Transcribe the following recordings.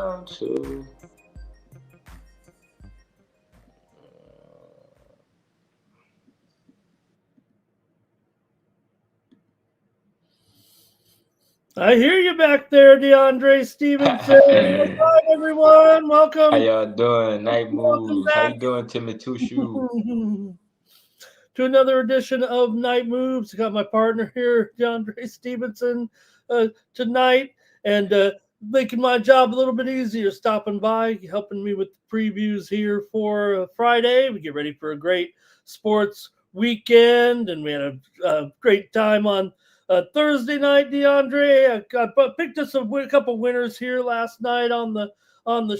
Round two. I hear you back there, DeAndre Stevenson. Hi, everyone. How Welcome. y'all doing? Night Welcome moves. How back you doing, Timmy Two Shoe? to another edition of Night Moves. Got my partner here, DeAndre Stevenson, tonight, and making my job a little bit easier, stopping by, helping me with the previews here for Friday. We get ready for a great sports weekend, and we had a great time on Thursday night, DeAndre. I picked us a couple winners here last night on the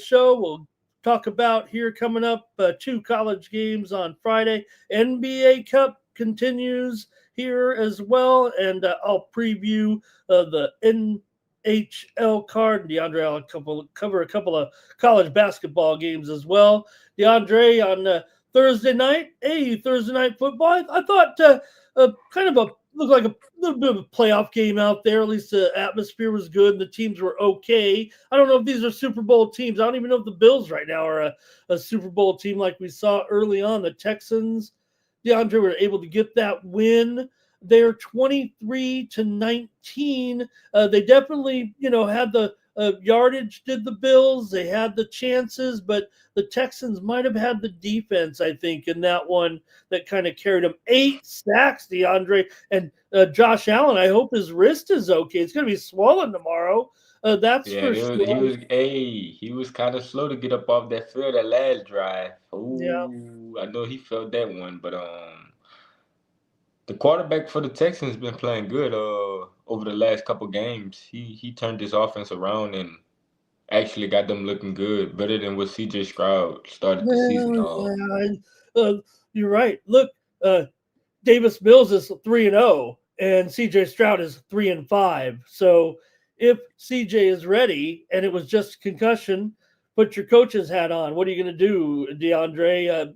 show. We'll talk about here coming up 2 college games on Friday. NBA Cup continues here as well, and I'll preview the NHL card. DeAndre, I'll cover a couple of college basketball games as well. DeAndre, on Thursday night, Thursday night football. I thought kind of looked like a little bit of a playoff game out there. At least the atmosphere was good and the teams were okay. I don't know if these are Super Bowl teams. I don't even know if the Bills right now are a Super Bowl team like we saw early on. The Texans, DeAndre, were able to get that win. They're 23-19. They definitely, had the yardage, did the Bills. They had the chances, but the Texans might have had the defense, I think, in that one that kind of carried them. 8 sacks, DeAndre. And Josh Allen, I hope his wrist is okay. It's going to be swollen tomorrow. That's Yeah, for sure. he was kind of slow to get up off that field that last drive. Yeah. Ooh, I know he felt that one, but the quarterback for the Texans been playing good over the last couple games. He turned his offense around and actually got them looking good, better than what CJ Stroud started the season off. You're right. Look, Davis Mills is 3-0, and CJ Stroud is 3-5. So if CJ is ready and it was just concussion, put your coach's hat on. What are you going to do, DeAndre?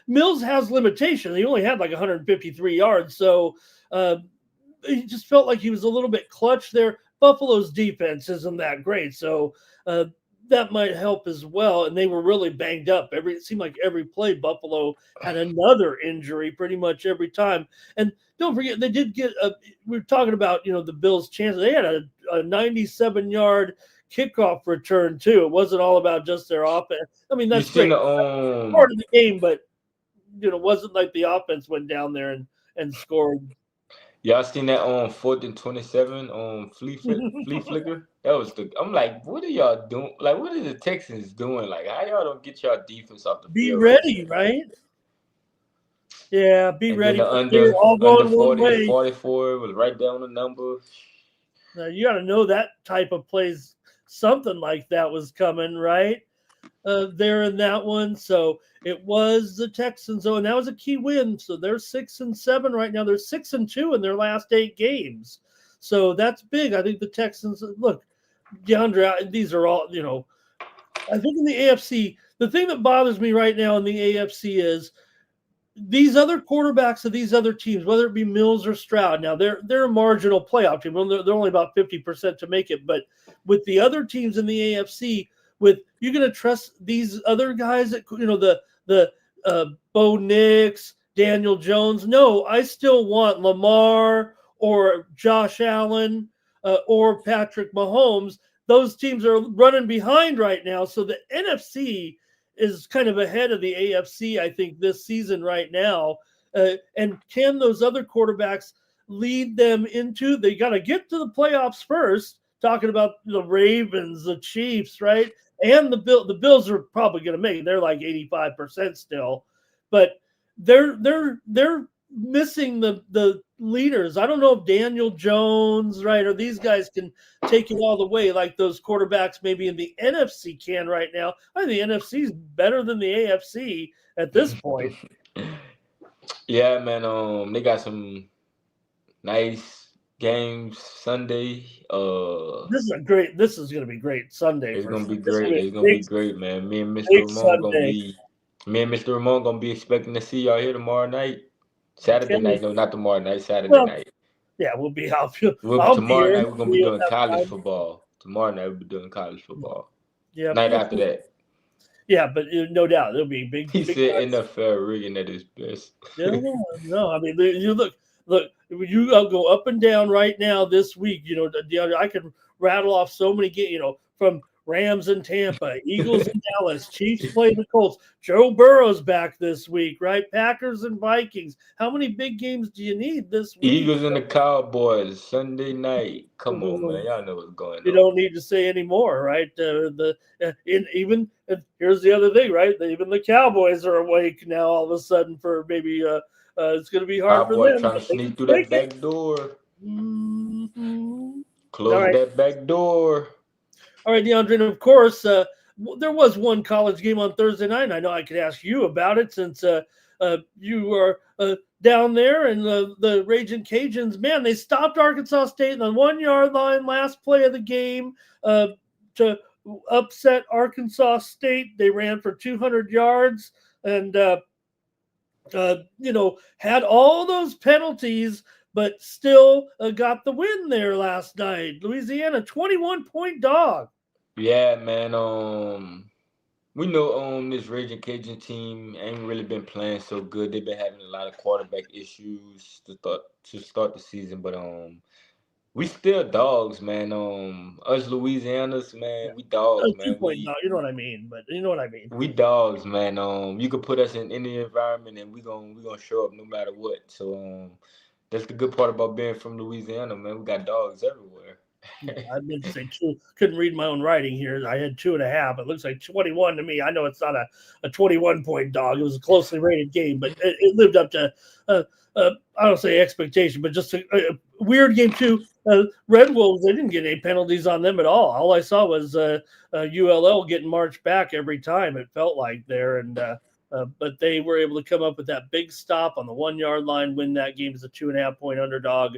Mills has limitations. He only had like 153 yards, so he just felt like he was a little bit clutch there. Buffalo's defense isn't that great, so that might help as well. And they were really banged up. It seemed like every play Buffalo had another injury pretty much every time. And don't forget, they did get. We were talking about the Bills' chances. They had a 97-yard kickoff return too. It wasn't all about just their offense. I mean, You that's seen great, the part of the game, but wasn't like the offense went down there and scored. y'all seen that on 4th and 27 on flea flicker? That was I'm like, what are y'all doing? Like, what are the Texans doing? Like, how y'all don't get y'all defense off the Be field like ready, that? right? Yeah, be And then ready. the They were all under going one 40 to way. 44 was right down the number. Now, you got to know that type of plays, something like that was coming, right? There in that one. So it was the Texans, and that was a key win. So they're 6-7 right now. They're 6-2 in their last 8 games. So that's big. I think the Texans look, DeAndre. These are all I think in the AFC, the thing that bothers me right now in the AFC is these other quarterbacks of these other teams, whether it be Mills or Stroud. Now they're a marginal playoff team. Well, they're only about 50% to make it. But with the other teams in the AFC, you're going to trust these other guys that the Bo Nix, Daniel Jones. No, I still want Lamar or Josh Allen or Patrick Mahomes. Those teams are running behind right now. So the NFC is kind of ahead of the AFC, I think, this season right now. And can those other quarterbacks lead them into? They got to get to the playoffs first. Talking about the Ravens, the Chiefs, right, and the Bills are probably going to make it. They're like 85% still, but they're missing the leaders. I don't know if Daniel Jones, right, or these guys can take it all the way like those quarterbacks maybe in the NFC can right now. I think the NFC is better than the AFC at this point. Yeah, man. They got some nice games Sunday. This is going to be great Sunday It's for gonna be this is great. gonna It's be gonna a be great, man. big Sunday. Me and Mr. Ramon gonna be expecting to see y'all here tomorrow night. Saturday Can we? night, no, not tomorrow night. Saturday Well, night. yeah, we'll be out. I'll be Tomorrow here. night we're gonna be We'll doing have college time. football. Tomorrow night we'll be doing college football. Yeah, Night after that. yeah, but no doubt it'll be big, He big said time. NFL rigging at his best. Yeah, no. I mean, you look. You go up and down right now this week. I can rattle off so many games. From Rams and Tampa, Eagles and Dallas, Chiefs play the Colts. Joe Burrow's back this week, right? Packers and Vikings. How many big games do you need this week? Eagles and the Cowboys Sunday night. Come on, man. Y'all know what's going You on. don't need to say any more, right? Here's the other thing, right? Even the Cowboys are awake now. All of a sudden, for maybe it's going to be hard for Cowboy them, trying but to they can sneak through take that it. back door. Mhm. All Close right, that back door. all right, DeAndre. And of course, there was one college game on Thursday night. And I know I could ask you about it since you are down there, and the Raging Cajuns. Man, they stopped Arkansas State on the 1 yard line last play of the game to upset Arkansas State. They ran for 200 yards and had all those penalties, but still got the win there last night. Louisiana, 21-point dog. Yeah, man. We know this Raging Cajun team ain't really been playing so good. They've been having a lot of quarterback issues to start the season, but we still dogs, man. Us Louisianas, Yeah, man, we dogs, a 2 man. point We dog. You know what I mean, but you know what I mean. we dogs, man. You could put us in any environment and we gonna show up no matter what. So that's the good part about being from Louisiana, man. We got dogs everywhere. Yeah, I meant to say two. Couldn't read my own writing here. I had 2.5. It looks like 21 to me. I know it's not a 21-point dog. It was a closely rated game, but it lived up to, I don't say expectation, but just a weird game too. Red Wolves, they didn't get any penalties on them at all. All I saw was ULL getting marched back every time, it felt like there. But they were able to come up with that big stop on the 1 yard line, win that game as a 2.5-point underdog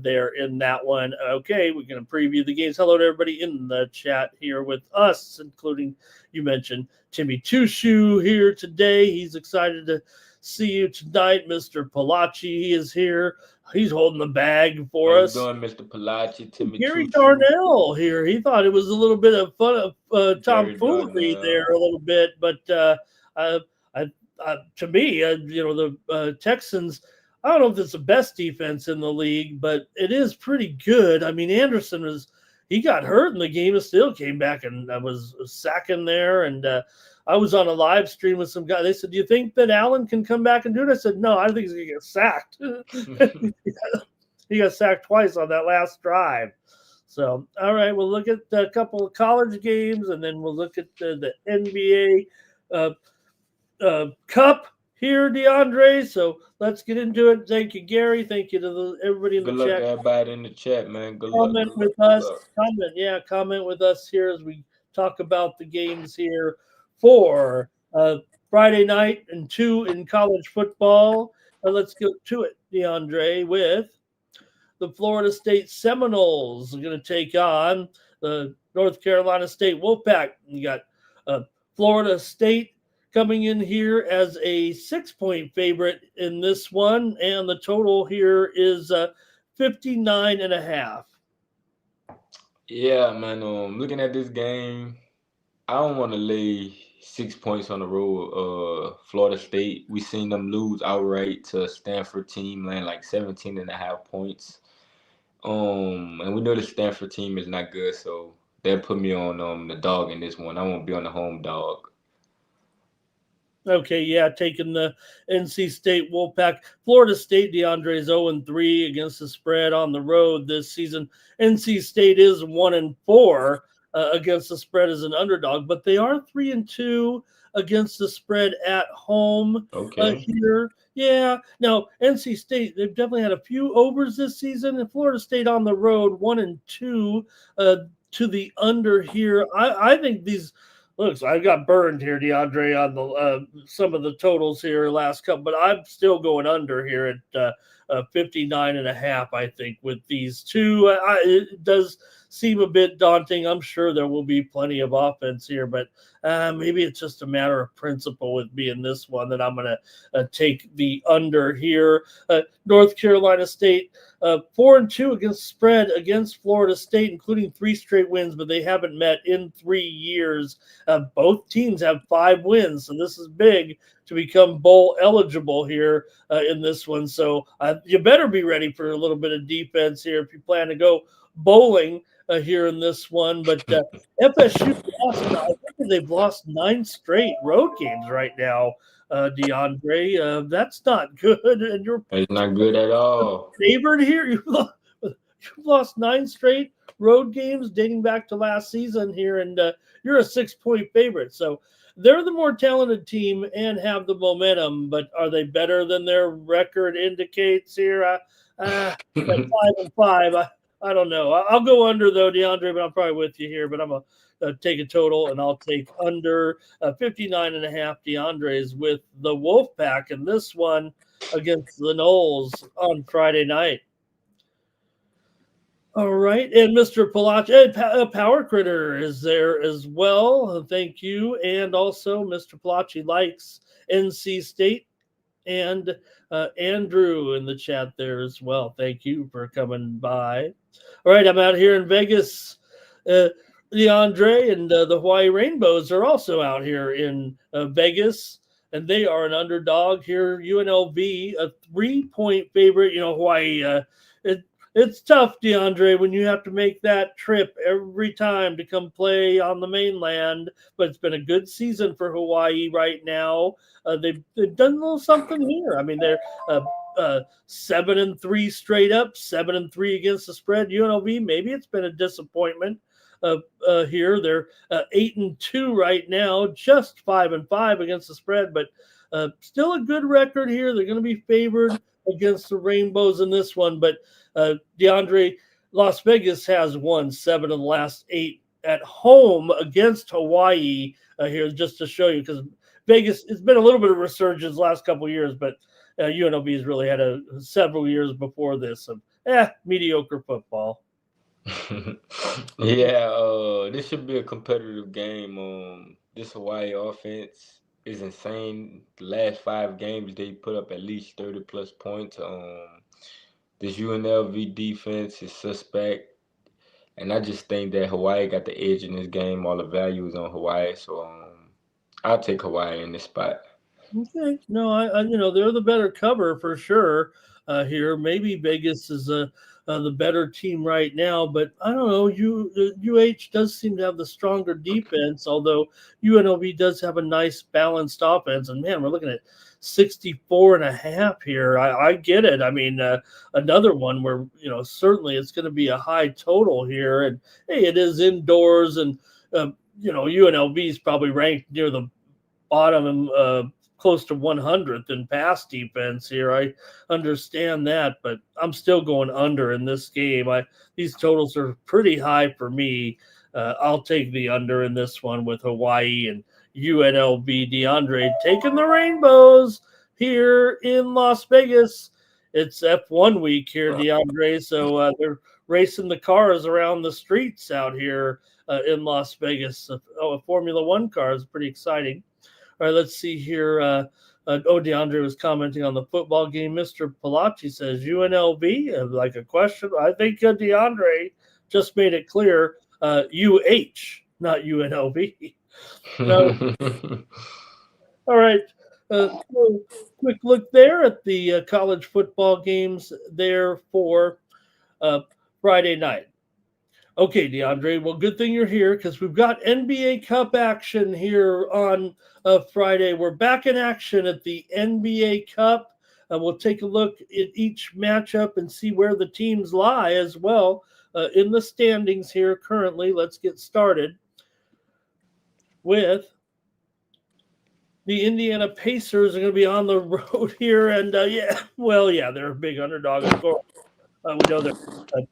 there in that one. Okay, we're going to preview the games. Hello to everybody in the chat here with us, including you mentioned Timmy Tushu here today. He's excited to see you tonight. Mr. Palachi, he is here. He's holding the bag How for you us. doing, Mr. Palachi, Timmy Gary Tuchu, Darnell here. He thought it was a little bit of fun of Gary tomfoolery there, Darnell? a little bit, but I, to me, the Texans. I don't know if it's the best defense in the league, but it is pretty good. I mean, he got hurt in the game and still came back and was sacking there. And I was on a live stream with some guy. They said, "Do you think that Allen can come back and do it?" I said, "No, I think he's going to get sacked." He got sacked twice on that last drive. So, all right, we'll look at a couple of college games, and then we'll look at the NBA Cup here, DeAndre. So let's get into it. Thank you, Gary. Thank you to everybody in the Good luck chat. to everybody in the chat, man. Good luck, Comment good luck, with good us. luck. Comment with us here as we talk about the games here for Friday night and 2 in college football. Let's go to it, DeAndre, with the Florida State Seminoles are going to take on the North Carolina State Wolfpack. You got Florida State coming in here as a 6-point favorite in this one, and the total here is 59.5. Yeah, man. Looking at this game, I don't want to lay 6 points on the road. Florida State, we seen them lose outright to a Stanford team, laying like 17.5 points. And we know the Stanford team is not good, so they'll put me on the dog in this one. I won't be on the home dog. Okay, yeah, taking the NC State Wolfpack. Florida State, DeAndre is 0-3 against the spread on the road this season. NC State is 1-4 against the spread as an underdog, but they are 3-2 against the spread at home Okay. here. Yeah, now NC State, they've definitely had a few overs this season, and Florida State on the road, 1-2 to the under here. I think these. Look, so I got burned here, DeAndre, on the some of the totals here last couple, but I'm still going under here at 59.5. I think with these two, it does seem a bit daunting. I'm sure there will be plenty of offense here, but maybe it's just a matter of principle with me in this one that I'm going to take the under here. North Carolina State 4-2 against spread against Florida State, including 3 straight wins, but they haven't met in 3 years. Both teams have 5 wins, so this is big to become bowl eligible here in this one. So you better be ready for a little bit of defense here if you plan to go bowling here in this one. But FSU lost, I think they've lost 9 straight road games right now. DeAndre, that's not good. And you're It's not good at all. favored here. You've lost 9 straight road games dating back to last season here, and you're a 6-point favorite. So they're the more talented team and have the momentum, but are they better than their record indicates here? At 5-5, I don't know. I'll go under though, DeAndre, but I'm probably with you here. But I'm gonna take a total, and I'll take under 59.5. DeAndre is with the Wolfpack in this one against the Knowles on Friday night. All right, and Mr. Palachi, Power Critter is there as well. Thank you, and also Mr. Palachi likes NC State, and Andrew in the chat there as well. Thank you for coming by. All right, I'm out here in Vegas. DeAndre and the Hawaii Rainbows are also out here in Vegas, and they are an underdog here. UNLV, a 3-point favorite. You know, Hawaii. It's tough, DeAndre, when you have to make that trip every time to come play on the mainland. But it's been a good season for Hawaii right now. They've done a little something here. I mean, they're 7-3 straight up, 7-3 against the spread. UNLV, maybe it's been a disappointment here. They're 8-2 right now, just 5-5 against the spread, but still a good record here. They're going to be favored against the Rainbows in this one, but DeAndre, Las Vegas has won 7 of the last 8 at home against Hawaii here, just to show you, because Vegas, it's been a little bit of resurgence last couple of years, but UNLV has really had several years before this of mediocre football. Yeah, this should be a competitive game. This Hawaii offense is insane. The last 5 games, they put up at least 30-plus points. This UNLV defense is suspect, and I just think that Hawaii got the edge in this game. All the value is on Hawaii, so I'll take Hawaii in this spot. Okay, no, I they're the better cover for sure here. Maybe Vegas is the better team right now, but I don't know. UH does seem to have the stronger defense, although UNLV does have a nice balanced offense. And man, we're looking at 64.5 here. I get it. I mean, another one where certainly it's going to be a high total here, and hey, it is indoors, and UNLV is probably ranked near the bottom close to 100th in pass defense here. I understand that, but I'm still going under in this game. These totals are pretty high for me. I'll take the under in this one with Hawaii and UNLV. DeAndre taking the Rainbows here in Las Vegas. It's F1 week here, DeAndre, so they're racing the cars around the streets out here in Las Vegas. A Formula One car is pretty exciting. All right, let's see here. DeAndre was commenting on the football game. Mr. Palachi says UNLV, like a question. I think DeAndre just made it clear. UH, not UNLV. All right. Quick look there at the college football games there for Friday night. Okay, DeAndre. Well, good thing you're here because we've got NBA Cup action here on Friday. We're back in action at the NBA Cup. We'll take a look at each matchup and see where the teams lie as well in the standings here currently. Let's get started with the Indiana Pacers are going to be on the road here. And they're a big underdog, of course. We know they're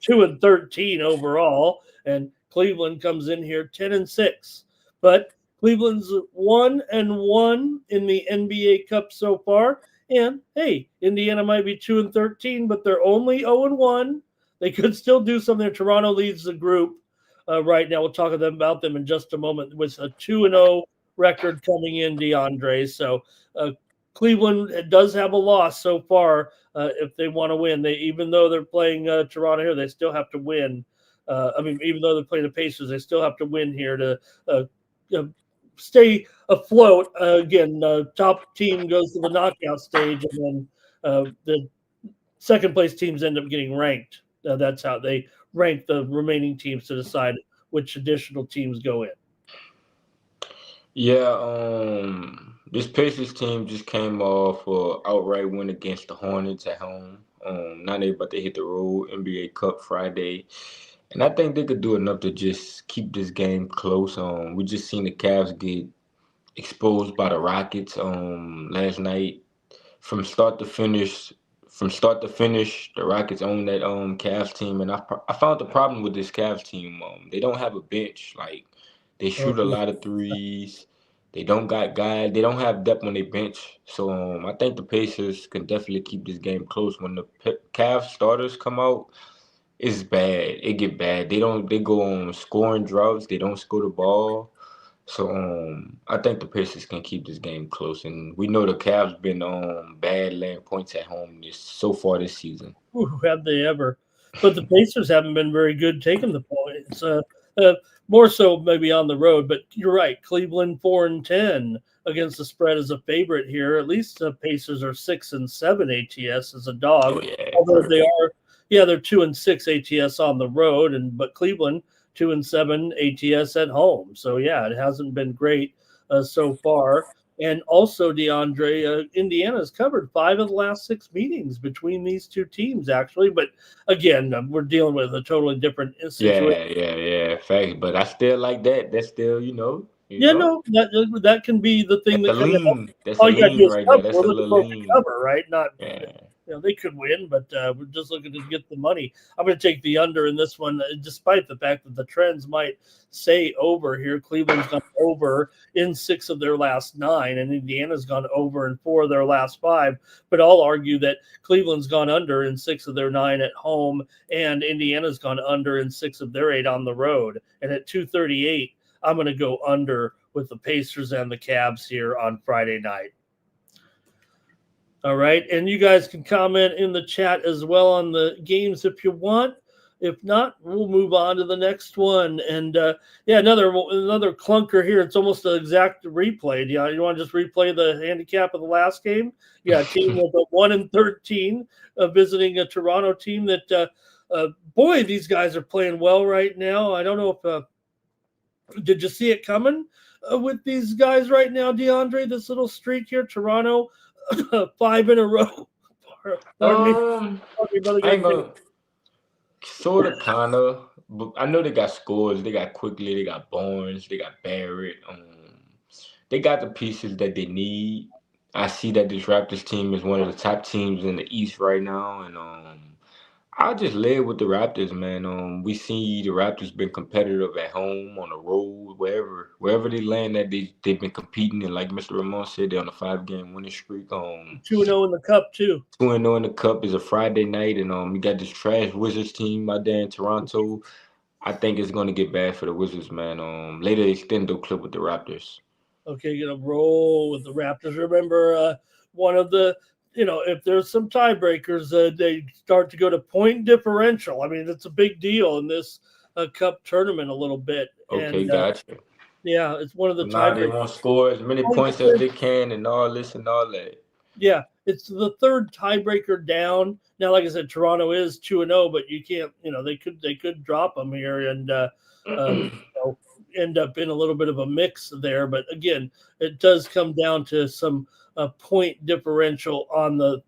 2-13 overall, and Cleveland comes in here 10-6. But Cleveland's 1-1 in the NBA Cup so far. And hey, Indiana might be 2-13, but they're only 0-1. They could still do something. Toronto leads the group. right now. We'll talk about them in just a moment with a 2-0 record coming in, DeAndre. So Cleveland does have a loss so far. If they want to win, even though they're playing Toronto here, they still have to win. Even though they're playing the Pacers, they still have to win here to stay afloat. Again, top team goes to the knockout stage, and then the second place teams end up getting ranked. That's how they rank the remaining teams to decide which additional teams go in. Yeah, this Pacers team just came off a outright win against the Hornets at home. Now they about to hit the road, NBA Cup Friday, and I think they could do enough to just keep this game close. We just seen the Cavs get exposed by the Rockets last night. From start to finish, the Rockets own that Cavs team, and I found the problem with this Cavs team. They don't have a bench. Like they shoot a lot of threes. They don't got guys. They don't have depth on their bench. So I think the Pacers can definitely keep this game close. When the Cavs starters come out, it's bad. It get bad. They don't. They go on scoring droughts. They don't score the ball. So I think the Pacers can keep this game close, and we know the Cavs been bad laying points at home so far this season. Ooh, have they ever? But the Pacers haven't been very good taking the points. More so maybe on the road, but you're right. Cleveland 4-10 against the spread as a favorite here. At least the Pacers are 6-7 ATS as a dog. Oh yeah, Although perfect. they are, they're 2-6 ATS on the road, but Cleveland 2-7 ATS at home. So yeah, it hasn't been great so far. And also, DeAndre, Indiana's covered 5 of the last 6 meetings between these two teams, actually. But again, we're dealing with a totally different situation. Yeah. Facts, but I still like that. That's still, Yeah, no, that can be the thing that's a that kind of helps. lean. That's a All you got to lean do is right there. cover. That's We're a looking little for them to lean. cover, right? Not, Yeah. they could win, but we're just looking to get the money. I'm going to take the under in this one, despite the fact that the trends might say over here. Cleveland's gone over in 6 of their last 9, and Indiana's gone over in 4 of their last 5. But I'll argue that Cleveland's gone under in 6 of their 9 at home, and Indiana's gone under in 6 of their 8 on the road. And at 238, I'm going to go under with the Pacers and the Cavs here on Friday night. All right. And you guys can comment in the chat as well on the games if you want. If not, we'll move on to the next one. And another clunker here. It's almost an exact replay. You want to just replay the handicap of the last game? Yeah, a team with a 1-13 visiting a Toronto team that, boy, these guys are playing well right now. I don't know if did you see it coming with these guys right now, DeAndre? This little streak here, Toronto, 5 in a row. Pardon me, brother. I ain't gonna sort of kind of, but I know they got scores. They got Quickly. They got Barnes. They got Barrett. They got the pieces that they need. I see that this Raptors team is one of the top teams in the East right now, and I'll just lay it with the Raptors, man. We see the Raptors been competitive at home, on the road, wherever they land that they've been competing, and like Mr. Ramon said, they're on a 5-game winning streak. 2-0 in the cup too. 2-0 in the cup is a Friday night, and we got this trash Wizards team out there in Toronto. I think it's gonna get bad for the Wizards, man. Later extendo clip with the Raptors. Okay, gonna roll with the Raptors. Remember, one of the if there's some tiebreakers, they start to go to point differential. I mean, it's a big deal in this cup tournament a little bit. Okay, And gotcha. yeah, it's one of the Now they tiebreakers. want to score as many points as they can, and all this and all that. Yeah, it's the third tiebreaker down. Now, like I said, Toronto is 2-0, but you can't, they could drop them here and end up in a little bit of a mix there. But again, it does come down to some point differential on the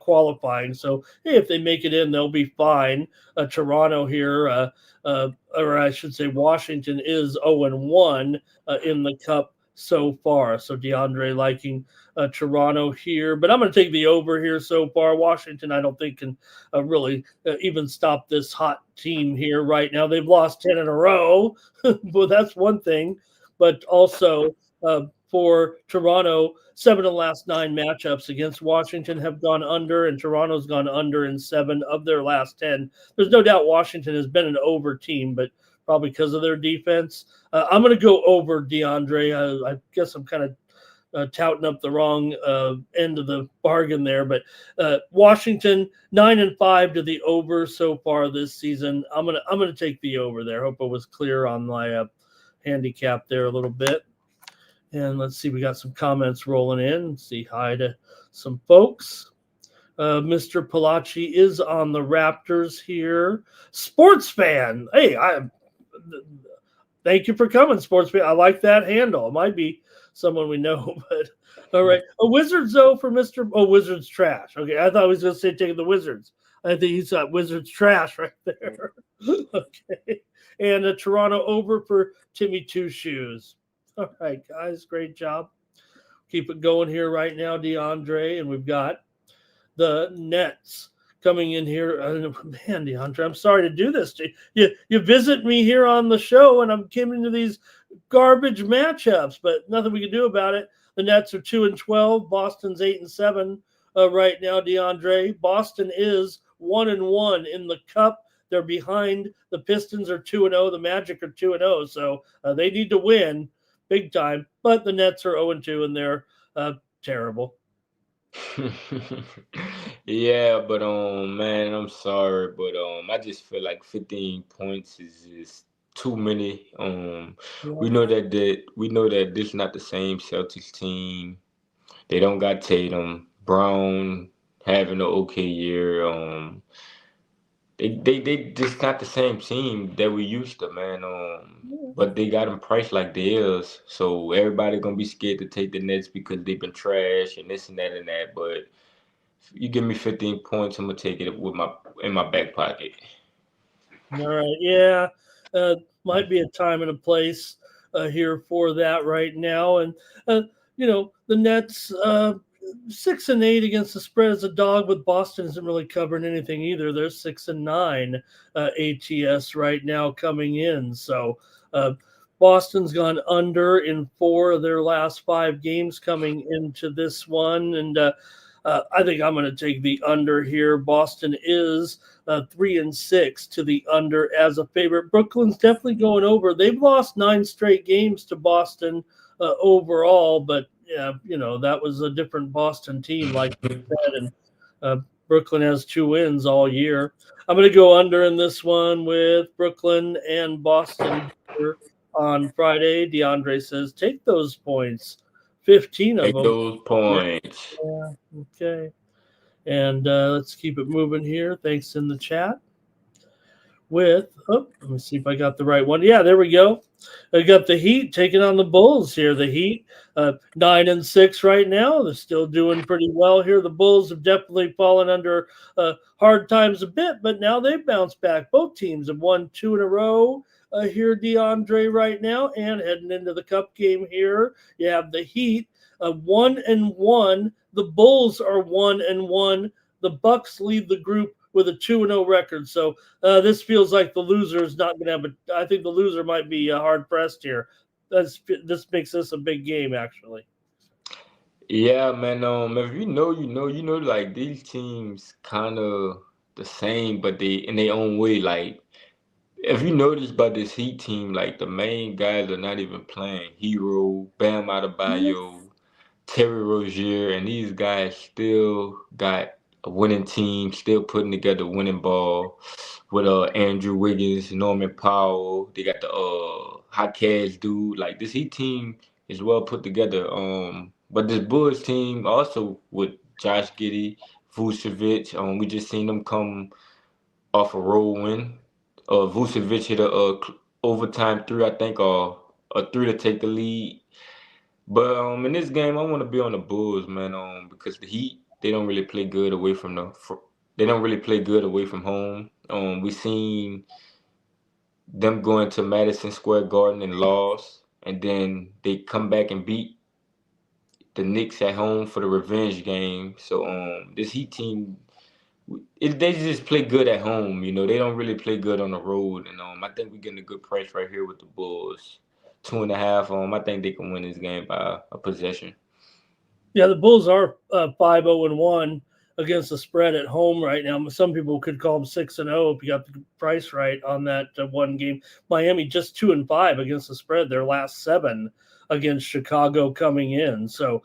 qualifying. So hey, if they make it in, they'll be fine. Toronto here, or I should say, Washington is 0-1 in the cup so far. So DeAndre liking Toronto here, but I'm going to take the over here so far. Washington, I don't think can really even stop this hot team here right now. They've lost 10 in a row. Well, that's one thing, but also for Toronto, 7 of the last 9 matchups against Washington have gone under, and Toronto's gone under in 7 of their last 10. There's no doubt Washington has been an over team, but probably because of their defense. I'm going to go over DeAndre. I guess I'm kind of touting up the wrong end of the bargain there. But Washington 9-5 to the over so far this season. I'm gonna take the over there. Hope I was clear on my handicap there a little bit. And let's see, we got some comments rolling in. Say hi to some folks. Mr. Palachi is on the Raptors here. Sports fan. Hey, thank you for coming, sports fan. I like that handle. It might be someone we know, but all right. A Wizards though for Mr. Oh, Wizards trash. Okay, I thought I was going to say taking the Wizards. I think he's got Wizards trash right there. Okay, and a Toronto over for Timmy Two Shoes. All right, guys, great job. Keep it going here right now, DeAndre, and we've got the Nets coming in here. Man, DeAndre, I'm sorry to do this to you. You visit me here on the show, and I'm coming to these garbage matchups, but nothing we can do about it. The Nets are 2-12. Boston's 8-7 right now, DeAndre. Boston is 1-1 in the Cup. They're behind. The Pistons are 2-0. The Magic are 2-0. So they need to win big time. But the Nets are 0-2, and they're terrible. Yeah, but man, I'm sorry, but I just feel like 15 points is just too many. We know that this not the same Celtics team. They don't got Tatum, Brown having an okay year. They just not the same team that we used to, man. But they got them priced like they is, so everybody gonna be scared to take the Nets because they've been trash and this and that and that. But if you give me 15 points, I'm gonna take it with in my back pocket. All right, yeah, might be a time and a place here for that right now, and the Nets 6-8 against the spread as a dog, but Boston isn't really covering anything either. They're 6-9 ATS right now coming in. So Boston's gone under in 4 of their last 5 games coming into this one, and I think I'm going to take the under here. Boston is 3-6 to the under as a favorite. Brooklyn's definitely going over. They've lost 9 straight games to Boston overall, but yeah, that was a different Boston team, like you said, and Brooklyn has 2 wins all year. I'm going to go under in this one with Brooklyn and Boston here on Friday. DeAndre says, take those points, 15 of Take them. those points. Yeah, okay. And let's keep it moving here. Thanks in the chat. Let me see if I got the right one. Yeah, there we go. I got the Heat taking on the Bulls here. The Heat 9-6 right now. They're still doing pretty well here. The Bulls have definitely fallen under hard times a bit, but now they've bounced back. Both teams have won 2 in a row here, DeAndre, right now, and heading into the Cup game here. You have the Heat 1-1. The Bulls are 1-1. The Bucks lead the group with a 2-0 record. So this feels like the loser is not going to have I think the loser might be hard pressed here. This makes this a big game, actually. Yeah, man. If you know, like these teams kind of the same, but they in their own way. Like if you notice about this Heat team, like the main guys are not even playing. Hero, Bam Adebayo, Terry Rozier, and these guys still got a winning team, still putting together winning ball with Andrew Wiggins, Norman Powell. They got the hot cash dude. Like this Heat team is well put together. But this Bulls team also with Josh Giddey, Vucevic. We just seen them come off a roll win. Vucevic hit a overtime 3, I think, or a 3 to take the lead. But in this game, I want to be on the Bulls, man. Because the Heat, they don't really play good away from they don't really play good away from home. We seen them going to Madison Square Garden and lost, and then they come back and beat the Knicks at home for the revenge game. So this Heat team, they just play good at home. They don't really play good on the road, and I think we're getting a good price right here with the Bulls. 2.5. I think they can win this game by a possession. Yeah, the Bulls are 5-0-1 against the spread at home right now. Some people could call them 6-0 if you got the price right on that one game. Miami just 2-5 against the spread. Their last 7 against Chicago coming in. So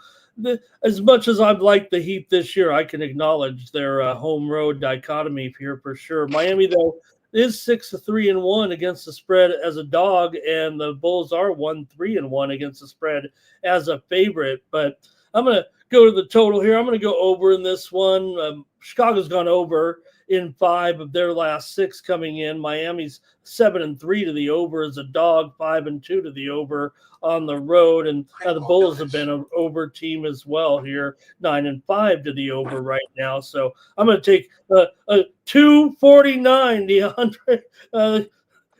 as much as I've liked the Heat this year, I can acknowledge their home road dichotomy here for sure. Miami though is 6-3-1 against the spread as a dog, and the Bulls are 1-3-1 against the spread as a favorite. But I'm gonna go to the total here. I'm going to go over in this one. Chicago's gone over in 5 of their last 6 coming in. Miami's 7-3 to the over as a dog, 5-2 to the over on the road. And the Bulls have been an over team as well here, 9-5 to the over right now. So I'm going to take a 249, DeAndre.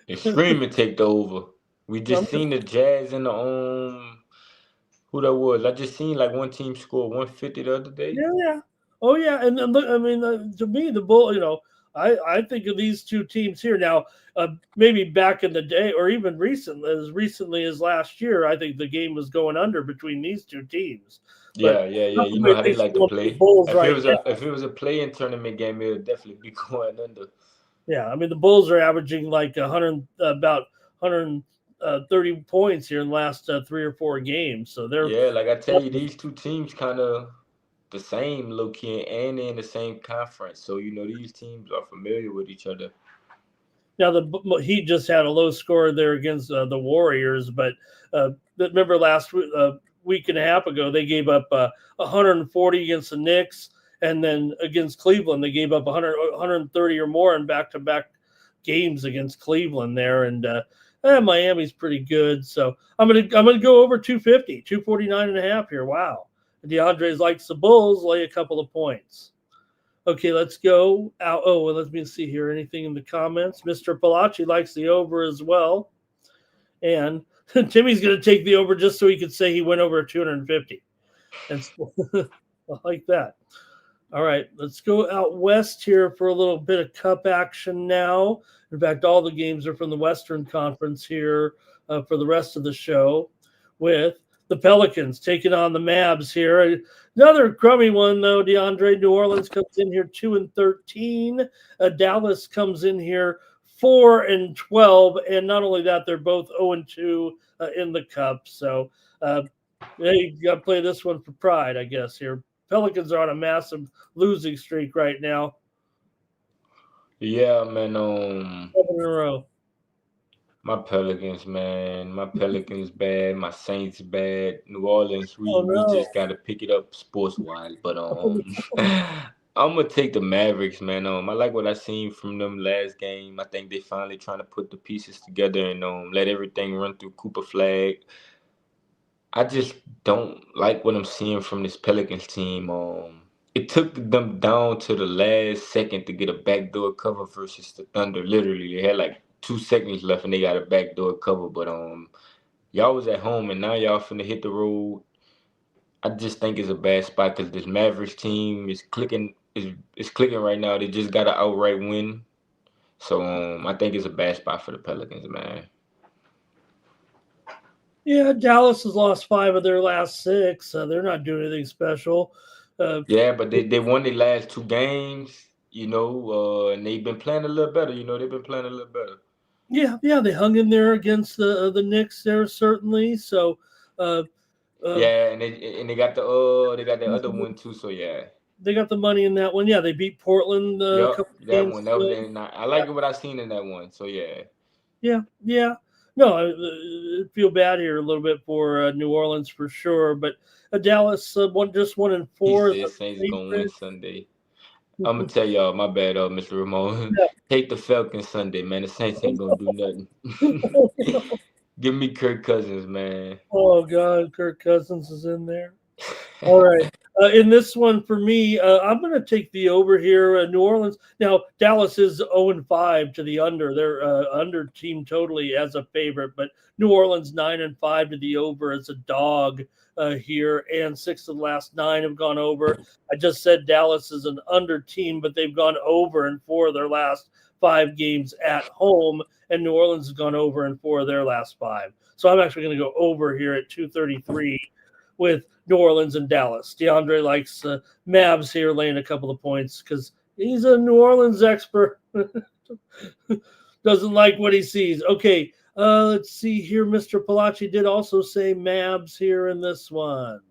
Extreme and take the over. We just seen the Jazz in the who that was. I just seen like one team score 150 the other day. Yeah. Oh, yeah. And look, I mean, to me, the Bull, I think of these two teams here now, maybe back in the day or even recently as last year, I think the game was going under between these two teams. But Yeah. You know how they like to the play. Bulls If it right was now. a play-in tournament game, it would definitely be going under. Yeah, I mean, the Bulls are averaging like 100, about 130 points here in the last 3 or 4 games. So they're Yeah, like I tell you, these two teams kind of the same low key and in the same conference. So you know these teams are familiar with each other. now the Heat just had a low score there against the Warriors, but remember last week and a half ago they gave up 140 against the Knicks, and then against Cleveland they gave up 130 or more in back-to-back games against Cleveland there, and Miami's pretty good. So I'm gonna go over 250, 249 and a half here. Wow, DeAndre's likes the Bulls, lay a couple of points. Okay, let's go out. Oh, well, let me see here. Anything in the comments? Mr. Palacci likes the over as well. And Timmy's going to take the over just so he could say he went over 250. And I like that. All right, let's go out west here for a little bit of cup action now. In fact, all the games are from the Western Conference here for the rest of the show with the Pelicans taking on the Mavs here. Another crummy one, though, DeAndre. New Orleans comes in here 2-13. Dallas comes in here 4-12. And not only that, they're both 0-2 in the cup. So you got to play this one for pride, I guess, here. Pelicans are on a massive losing streak right now. Yeah, man. 7 in a row. My Pelicans, man. My Pelicans bad. My Saints bad. New Orleans, Oh, we no. just gotta pick it up sports wise. But I'm gonna take the Mavericks, man. I like what I seen from them last game. I think they finally trying to put the pieces together and let everything run through Cooper Flag. I just don't like what I'm seeing from this Pelicans team. It took them down to the last second to get a backdoor cover versus the Thunder. Literally, they had like 2 seconds left and they got a backdoor cover. But y'all was at home and now y'all finna hit the road. I just think it's a bad spot because this Mavericks team is clicking. Is clicking right now. They just got an outright win. So I think it's a bad spot for the Pelicans, man. Yeah, Dallas has lost 5 of their last 6. They're not doing anything special. Yeah, but they won the last 2 games, and they've been playing a little better. They've been playing a little better. Yeah, they hung in there against the Knicks there certainly. So, Yeah, and they got the other one too. So yeah. They got the money in that one. Yeah, they beat Portland a Yep, couple that games one. That was ago. and I like what I seen in that one. So yeah. Yeah. No, I feel bad here a little bit for New Orleans for sure, but Dallas just 1-4 He is said a Saints gonna win favorite. Sunday. I'm gonna tell y'all, my bad, Mr. Ramon. Yeah. Take the Falcons Sunday, man. The Saints ain't gonna do nothing. Give me Kirk Cousins, man. Oh God, Kirk Cousins is in there. All right. In this one for me, I'm going to take the over here. New Orleans. Now, Dallas is 0-5 to the under. They're under team totally as a favorite, but New Orleans 9-5 to the over as a dog here, and 6 of the last 9 have gone over. I just said Dallas is an under team, but they've gone over in 4 of their last 5 games at home, and New Orleans has gone over in 4 of their last 5. So I'm actually going to go over here at 233 with New Orleans and Dallas. DeAndre likes Mavs here laying a couple of points because he's a New Orleans expert. Doesn't like what he sees. Okay, let's see here. Mr. Palacci did also say Mavs here in this one.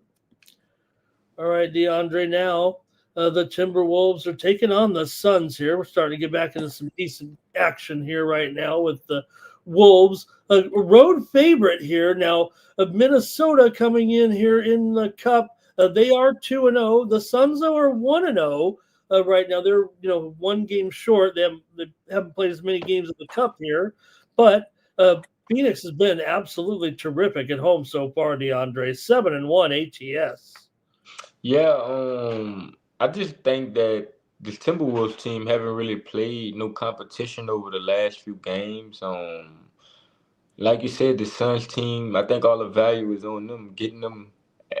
All right, DeAndre, now the Timberwolves are taking on the Suns here. We're starting to get back into some decent action here right now with the Wolves. A road favorite here. Now, Minnesota coming in here in the Cup. They are 2-0. The Suns, though, are 1-0 right now. They're, one game short. They haven't played as many games in the Cup here. But Phoenix has been absolutely terrific at home so far, DeAndre. 7-1 ATS. Yeah, I just think that this Timberwolves team haven't really played no competition over the last few games. Like you said, the Suns team, I think all the value is on them, getting them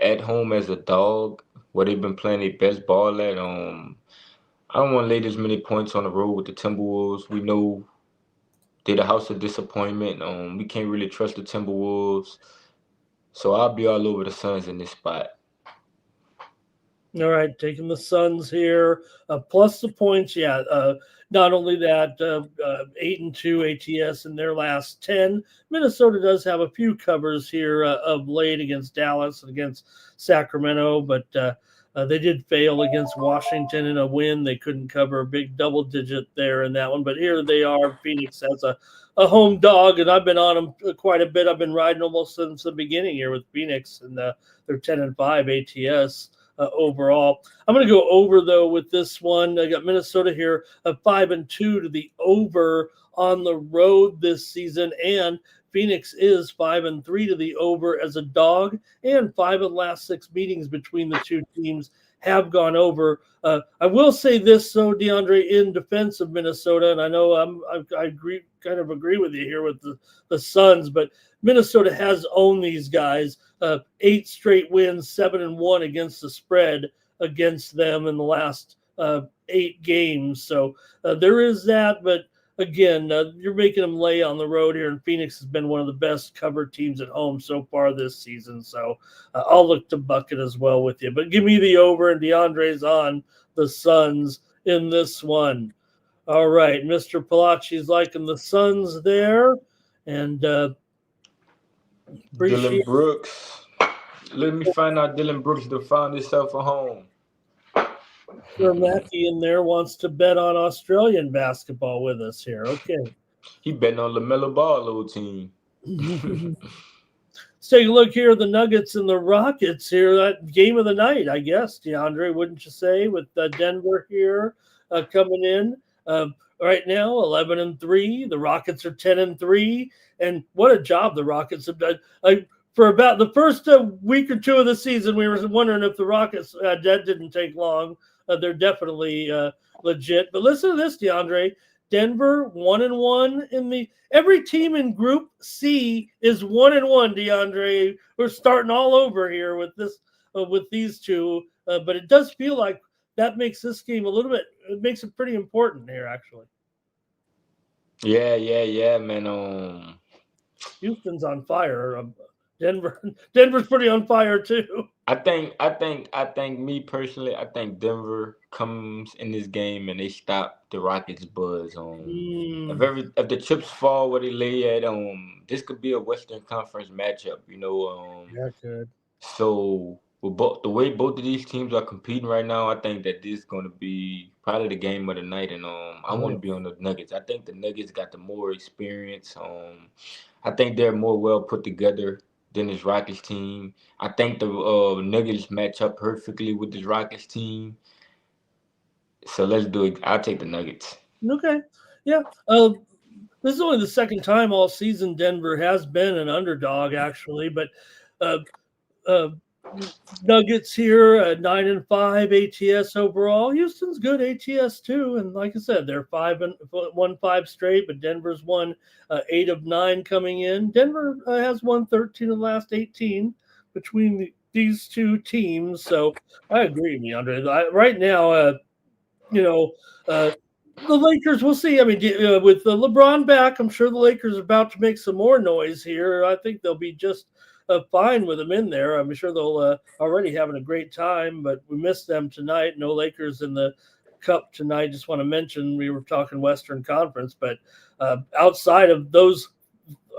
at home as a dog, where they've been playing their best ball at. I don't want to lay this many points on the road with the Timberwolves. We know they're the house of disappointment. We can't really trust the Timberwolves, so I'll be all over the Suns in this spot. All right, taking the Suns here, plus the points. Yeah, not only that, 8-2 ATS in their last 10. Minnesota does have a few covers here of late against Dallas and against Sacramento, but they did fail against Washington in a win. They couldn't cover a big double digit there in that one, but here they are. Phoenix has a home dog, and I've been on them quite a bit. I've been riding almost since the beginning here with Phoenix, and they're 10-5 ATS. Overall, I'm going to go over though with this one. I got Minnesota here 5-2 to the over on the road this season, and Phoenix is 5-3 to the over as a dog, and 5 of the last 6 meetings between the two teams have gone over. I will say this, though, DeAndre, in defense of Minnesota, and I know I agree with you here with the Suns, but Minnesota has owned these guys. 8 straight wins, 7-1 against the spread against them in the last 8 games. So there is that, but again, you're making them lay on the road here, and Phoenix has been one of the best covered teams at home so far this season. So I'll look to bucket as well with you. But give me the over, and DeAndre's on the Suns in this one. All right, Mr. Palacci's liking the Suns there, and Dylan Brooks. Let me find out Dylan Brooks to find himself a home. Sir Mackey in there wants to bet on Australian basketball with us here. Okay. He betting on LaMelo Ball, little team. Let's take a look here. The Nuggets and the Rockets here. That game of the night, I guess, DeAndre, wouldn't you say, with Denver here coming in. Right now, 11-3. The Rockets are 10-3. And what a job the Rockets have done. For about the first week or two of the season, we were wondering if the Rockets, that didn't take long. They're definitely legit. But listen to this, DeAndre. Denver 1-1 in the every team in Group C is 1-1. DeAndre, we're starting all over here with this with these two, but it does feel like that makes this game a little bit. It makes it pretty important here, actually. Yeah, man. Houston's on fire. Denver's pretty on fire too. I think me personally, I think Denver comes in this game and they stop the Rockets buzz. If the chips fall where they lay at, this could be a Western Conference matchup, Yeah, good. So with the way both of these teams are competing right now, I think that this is going to be probably the game of the night, and I want to be on the Nuggets. I think the Nuggets got the more experience. I think they're more well put together than this Rockets team. I think the Nuggets match up perfectly with this Rockets team. So let's do it. I'll take the Nuggets. Okay. Yeah. This is only the second time all season Denver has been an underdog, actually. But Nuggets here at 9-5 ATS overall. Houston's good ATS too, and like I said, they're 5 straight, but Denver's won 8 of 9 coming in. Denver has won 13 of the last 18 between these two teams. So I agree with you, Andre. Right now, the Lakers, we'll see. I mean, with LeBron back, I'm sure the Lakers are about to make some more noise here. I think they'll be just fine with them in there. I'm sure they'll already having a great time, but we missed them tonight. No Lakers in the Cup tonight. Just want to mention we were talking Western Conference, but outside of those,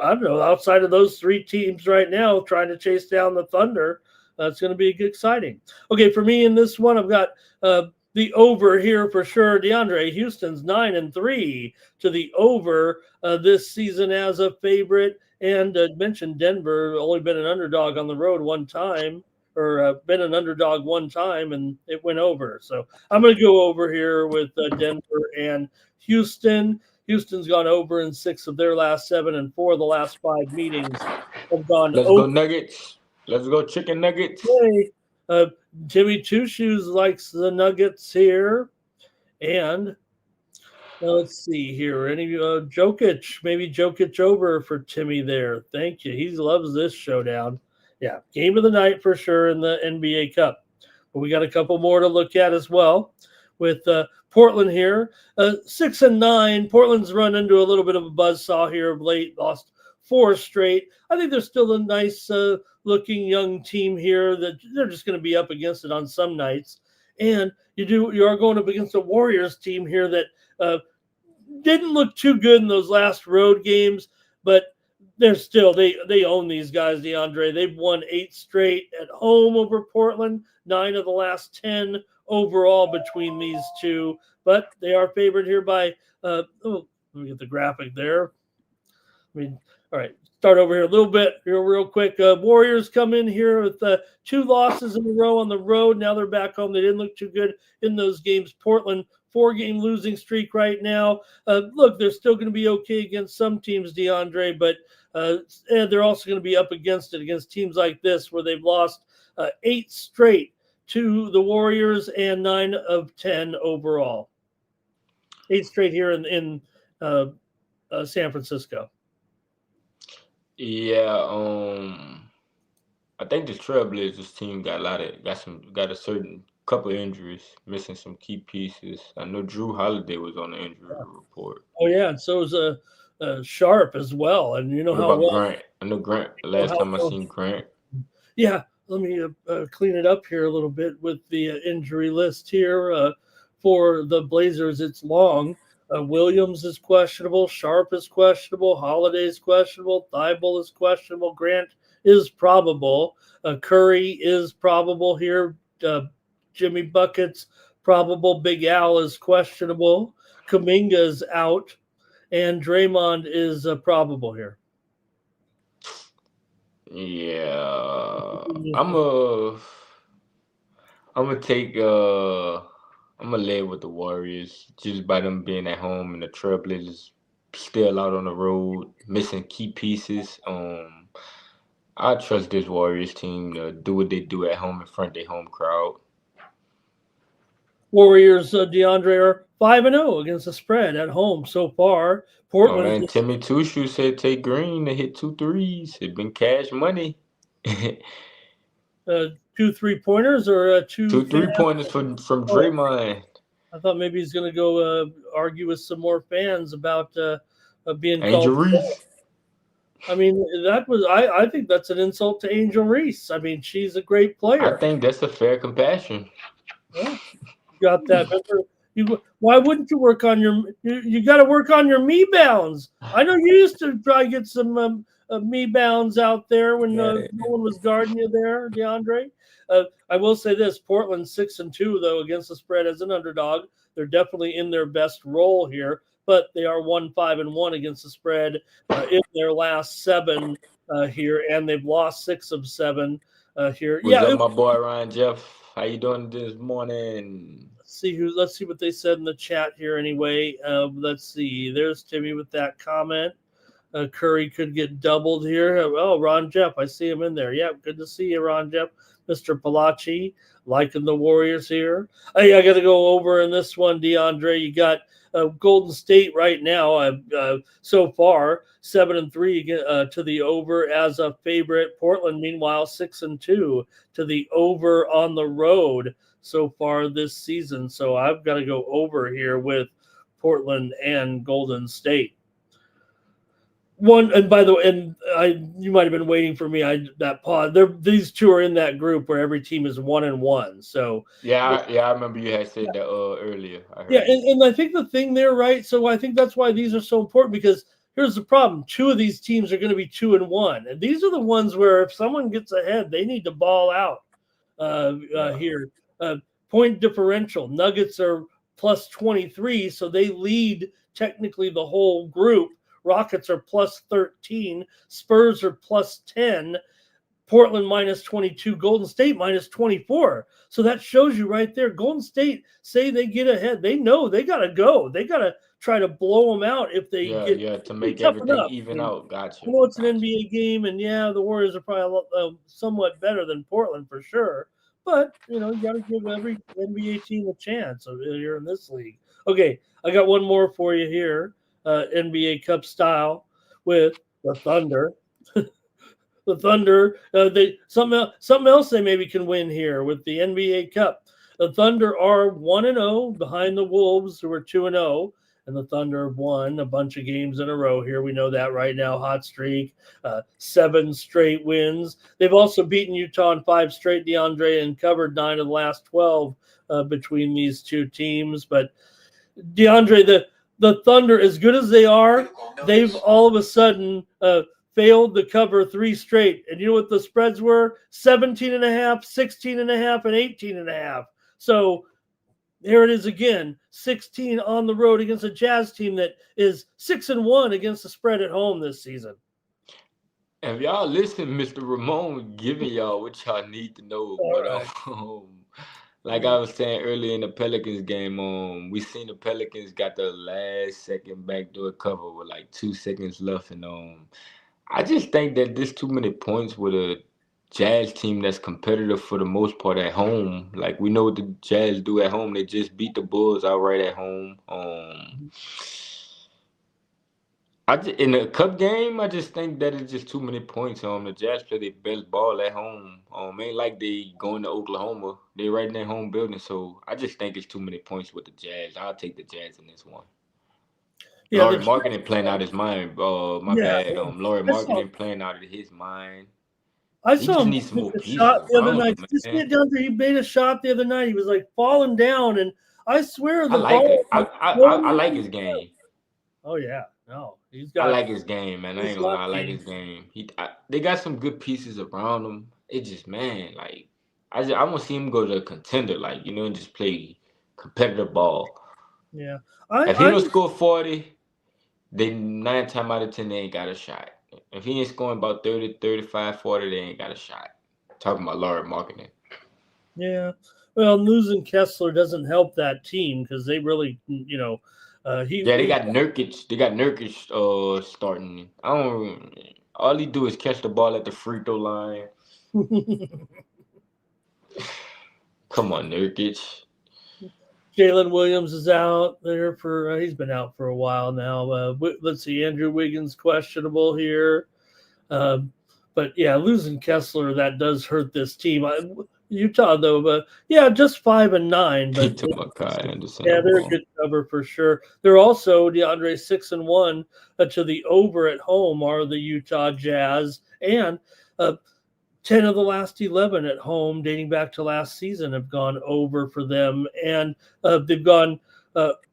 I don't know, outside of those three teams right now trying to chase down the Thunder, it's going to be exciting. Okay, for me in this one, I've got the over here for sure. DeAndre, Houston's 9-3 to the over this season as a favorite. And mentioned Denver only been an underdog on the road one time, or been an underdog one time, and it went over. So I'm going to go over here with Denver and Houston. Houston's gone over in 6 of their last 7, and 4 of the last 5 meetings have gone Let's over. go Nuggets. Let's go chicken nuggets. Timmy Two Shoes likes the Nuggets here. And let's see here. Any Jokic, maybe Jokic over for Timmy there. Thank you. He loves this showdown. Yeah, game of the night for sure in the NBA Cup. But we got a couple more to look at as well with Portland here. 6-9. Portland's run into a little bit of a buzzsaw here of late. Lost 4 straight. I think they're still a nice looking young team here that they're just going to be up against it on some nights. And you are going up against a Warriors team here that didn't look too good in those last road games, but they're still they own these guys, DeAndre. They've won 8 straight at home over Portland, 9 of the last 10 overall between these two. But they are favored here by let me get the graphic there. All right, start over here a little bit here real quick. Warriors come in here with 2 losses in a row on the road. Now they're back home. They didn't look too good in those games. Portland, 4-game losing streak right now. Look, they're still going to be okay against some teams, DeAndre, but and they're also going to be up against it against teams like this where they've lost 8 straight to the Warriors and 9 of 10 overall. 8 straight here in San Francisco. Yeah, I think the Trailblazers team got a certain couple injuries, missing some key pieces. I know Drew Holiday was on the injury report. Oh yeah, and so is Sharp as well. And you know What how about Grant? I know Grant. Last time I seen Grant. Yeah, let me clean it up here a little bit with the injury list here for the Blazers. It's long. Williams is questionable. Sharp is questionable. Holiday is questionable. Thibault is questionable. Grant is probable. Curry is probable here. Jimmy Buckets probable. Big Al is questionable. Kuminga is out. And Draymond is probable here. Yeah, I'm gonna take I'm gonna lay with the Warriors just by them being at home and the Trailblazers still out on the road, missing key pieces. I trust this Warriors team to do what they do at home in front of their home crowd. Warriors, DeAndre, are 5-0 against the spread at home so far. Portland. Oh man, Timmy Two Shoes said take Green to hit 2 threes. It's been cash money. 2 3-pointers or 2 3-pointers from Draymond. I thought maybe he's going to go argue with some more fans about being Angel called. Reese. I mean, I think that's an insult to Angel Reese. I mean, she's a great player. I think that's a fair compassion. Yeah. You got that. Why wouldn't you work on you got to work on your me bounds. I know you used to try to get some me bounds out there when no one was guarding you there, DeAndre. I will say this: Portland 6-2 though against the spread as an underdog. They're definitely in their best role here, but they are 1-5-1 against the spread in their last 7 here, and they've lost 6 of 7 here. What's up, my boy Ryan Jeff? How you doing this morning? Let's see what they said in the chat here. Anyway, let's see. There's Timmy with that comment. Curry could get doubled here. Oh, Ron Jeff, I see him in there. Yeah, good to see you, Ron Jeff. Mr. Palachi, liking the Warriors here. Hey, I got to go over in this one, DeAndre. You got Golden State right now. So far 7-3 to the over as a favorite. Portland, meanwhile, 6-2 to the over on the road so far this season. So I've got to go over here with Portland and Golden State. One, and by the way, you might have been waiting for me. That pause. These two are in that group where every team is 1-1. So Yeah, I remember you had said that earlier. I yeah, heard it. and I think the thing there, right? So I think that's why these are so important because here's the problem: two of these teams are going to be 2-1, and these are the ones where if someone gets ahead, they need to ball out. Yeah, Here, point differential: Nuggets are plus 23, so they lead technically the whole group. Rockets are plus 13, Spurs are plus 10, Portland minus 22, Golden State minus 24. So that shows you right there. Golden State, say they get ahead, they know they got to go. They got to try to blow them out if they yeah, get. yeah. To It's gonna be make tough everything enough. I even mean, out. Gotcha, I know it's an gotcha. NBA game, and yeah, the Warriors are probably somewhat better than Portland for sure. But you know, you got to give every NBA team a chance here in this league. Okay, I got one more for you here, NBA Cup style with the Thunder. The Thunder, they something else they maybe can win here with the NBA Cup. The Thunder are 1-0 behind the Wolves, who are 2-0, and the Thunder have won a bunch of games in a row here. We know that right now, hot streak, 7 straight wins. They've also beaten Utah in 5 straight, DeAndre, and covered 9 of the last 12 between these two teams. But DeAndre, the Thunder, as good as they are, they've all of a sudden failed to cover 3 straight. And you know what the spreads were? 17.5, 16.5, and 18.5. So here it is again, 16 on the road against a Jazz team that is 6-1 against the spread at home this season. And if y'all listen, Mr. Ramon giving y'all what y'all need to know. All But right. like I was saying earlier in the Pelicans game, we seen the Pelicans got the last second backdoor cover with like 2 seconds left, and I just think that there's too many points with a Jazz team that's competitive for the most part at home. Like we know what the Jazz do at home. They just beat the Bulls outright at home. In a cup game, I just think that it's just too many points. The Jazz play their best ball at home. Ain't like they going to Oklahoma. They right in their home building, so I just think it's too many points with the Jazz. I'll take the Jazz in this one. Yeah, Laurie Marketing playing out his mind. My yeah. bad. Laurie I saw Marketing playing out of his mind. I He saw just him needs some hit more a pieces shot the other around night. him, Just man. get down there. He made a shot the other night. He was like falling down, and I swear I the like ball it. was going I like in. his game. Oh yeah, no, I like his game, man. I he's ain't gonna got lie. I like game. his game. They got some good pieces around him. It just, man, like I want to see him go to a contender, like and just play competitive ball. Yeah, If he I don't score 40, then 9 times out of 10 they ain't got a shot. If he ain't scoring about 30, 35, 40, they ain't got a shot. Talking about Laurie Marketing. yeah. Well, losing Kessler doesn't help that team because they really, Yeah, they he got Nurkic. They got Nurkic starting. I don't. All he do is catch the ball at the free throw line. Come on, Nurkic. Jalen Williams is out there for. He's been out for a while now. Let's see, Andrew Wiggins questionable here. Um, but yeah, losing Kessler that does hurt this team. Utah though, but yeah, just 5-9. He But took my Kai Anderson yeah, they're a over. good cover for sure. They're also DeAndre 6-1 to the over at home are the Utah Jazz, and 10 of the last 11 at home, dating back to last season, have gone over for them, and they've gone